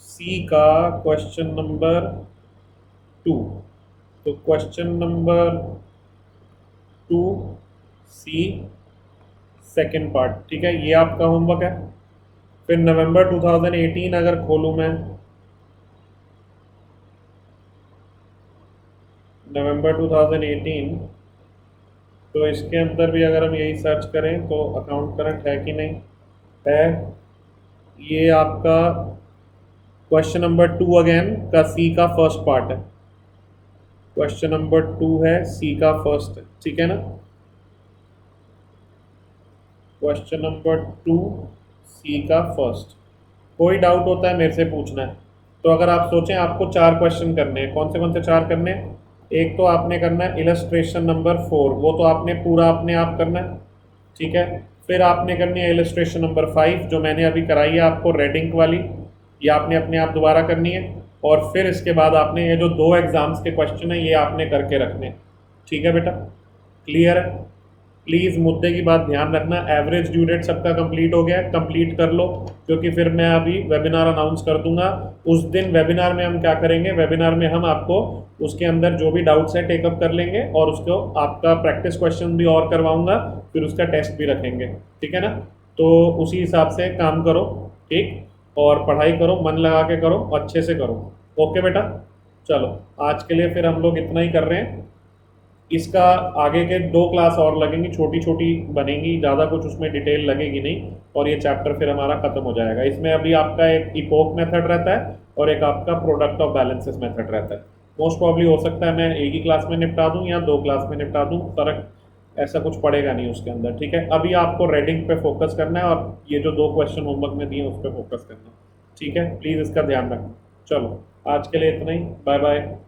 सी का, क्वेश्चन नंबर 2। तो क्वेश्चन नंबर 2 सी सेकंड पार्ट, ठीक है, ये आपका होमवर्क है। फिर नवंबर 2018 अगर खोलूँ मैं, नवंबर 2018, तो इसके अंदर भी अगर हम यही सर्च करें तो अकाउंट करंट है कि नहीं है। ये आपका क्वेश्चन नंबर 2 अगेन का सी का फर्स्ट पार्ट है। क्वेश्चन नंबर 2 है, सी का फर्स्ट है, ठीक है ना। क्वेश्चन नंबर 2 सी का फर्स्ट। कोई डाउट होता है मेरे से पूछना है। तो अगर आप सोचें आपको 4 क्वेश्चन करने हैं, कौन से 4 करने हैं? एक तो आपने करना है इलस्ट्रेशन नंबर 4, वो तो आपने पूरा अपने आप करना है, ठीक है। फिर आपने करनी है इलस्ट्रेशन नंबर 5, जो मैंने अभी कराई है आपको, रेडिंक वाली, ये आपने अपने आप दोबारा करनी है। और फिर इसके बाद आपने ये जो 2 एग्जाम्स के क्वेश्चन है ये आपने करके रखने, ठीक है बेटा। क्लियर है? प्लीज़ मुद्दे की बात ध्यान रखना। एवरेज ड्यू डेट सबका कंप्लीट हो गया है, कंप्लीट कर लो, क्योंकि फिर मैं अभी वेबिनार अनाउंस कर दूंगा। उस दिन वेबिनार में हम क्या करेंगे, वेबिनार में हम आपको उसके अंदर जो भी डाउट्स है टेकअप कर लेंगे और उसको आपका प्रैक्टिस क्वेश्चन भी और करवाऊंगा, फिर उसका टेस्ट भी रखेंगे, ठीक है ना। तो उसी हिसाब से काम करो, ठीक, और पढ़ाई करो, मन लगा के करो, अच्छे से करो। ओके बेटा, चलो आज के लिए फिर हम लोग इतना ही कर रहे हैं। इसका आगे के 2 क्लास और लगेंगी, छोटी छोटी बनेंगी, ज़्यादा कुछ उसमें डिटेल लगेगी नहीं, और ये चैप्टर फिर हमारा खत्म हो जाएगा। इसमें अभी आपका एक इपोक मेथड रहता है और एक आपका प्रोडक्ट ऑफ बैलेंसेस मेथड रहता है। मोस्ट प्रॉब्ली हो सकता है मैं एक ही क्लास में निपटा दूँ या 2 क्लास में निपटा दूँ, फर्क ऐसा कुछ पड़ेगा नहीं उसके अंदर, ठीक है। अभी आपको रेडिंग पे फोकस करना है और ये जो 2 क्वेश्चन होमवर्क में दिए उस पर फोकस करना है, ठीक है। प्लीज़ इसका ध्यान रखना। चलो आज के लिए इतना ही, बाय बाय।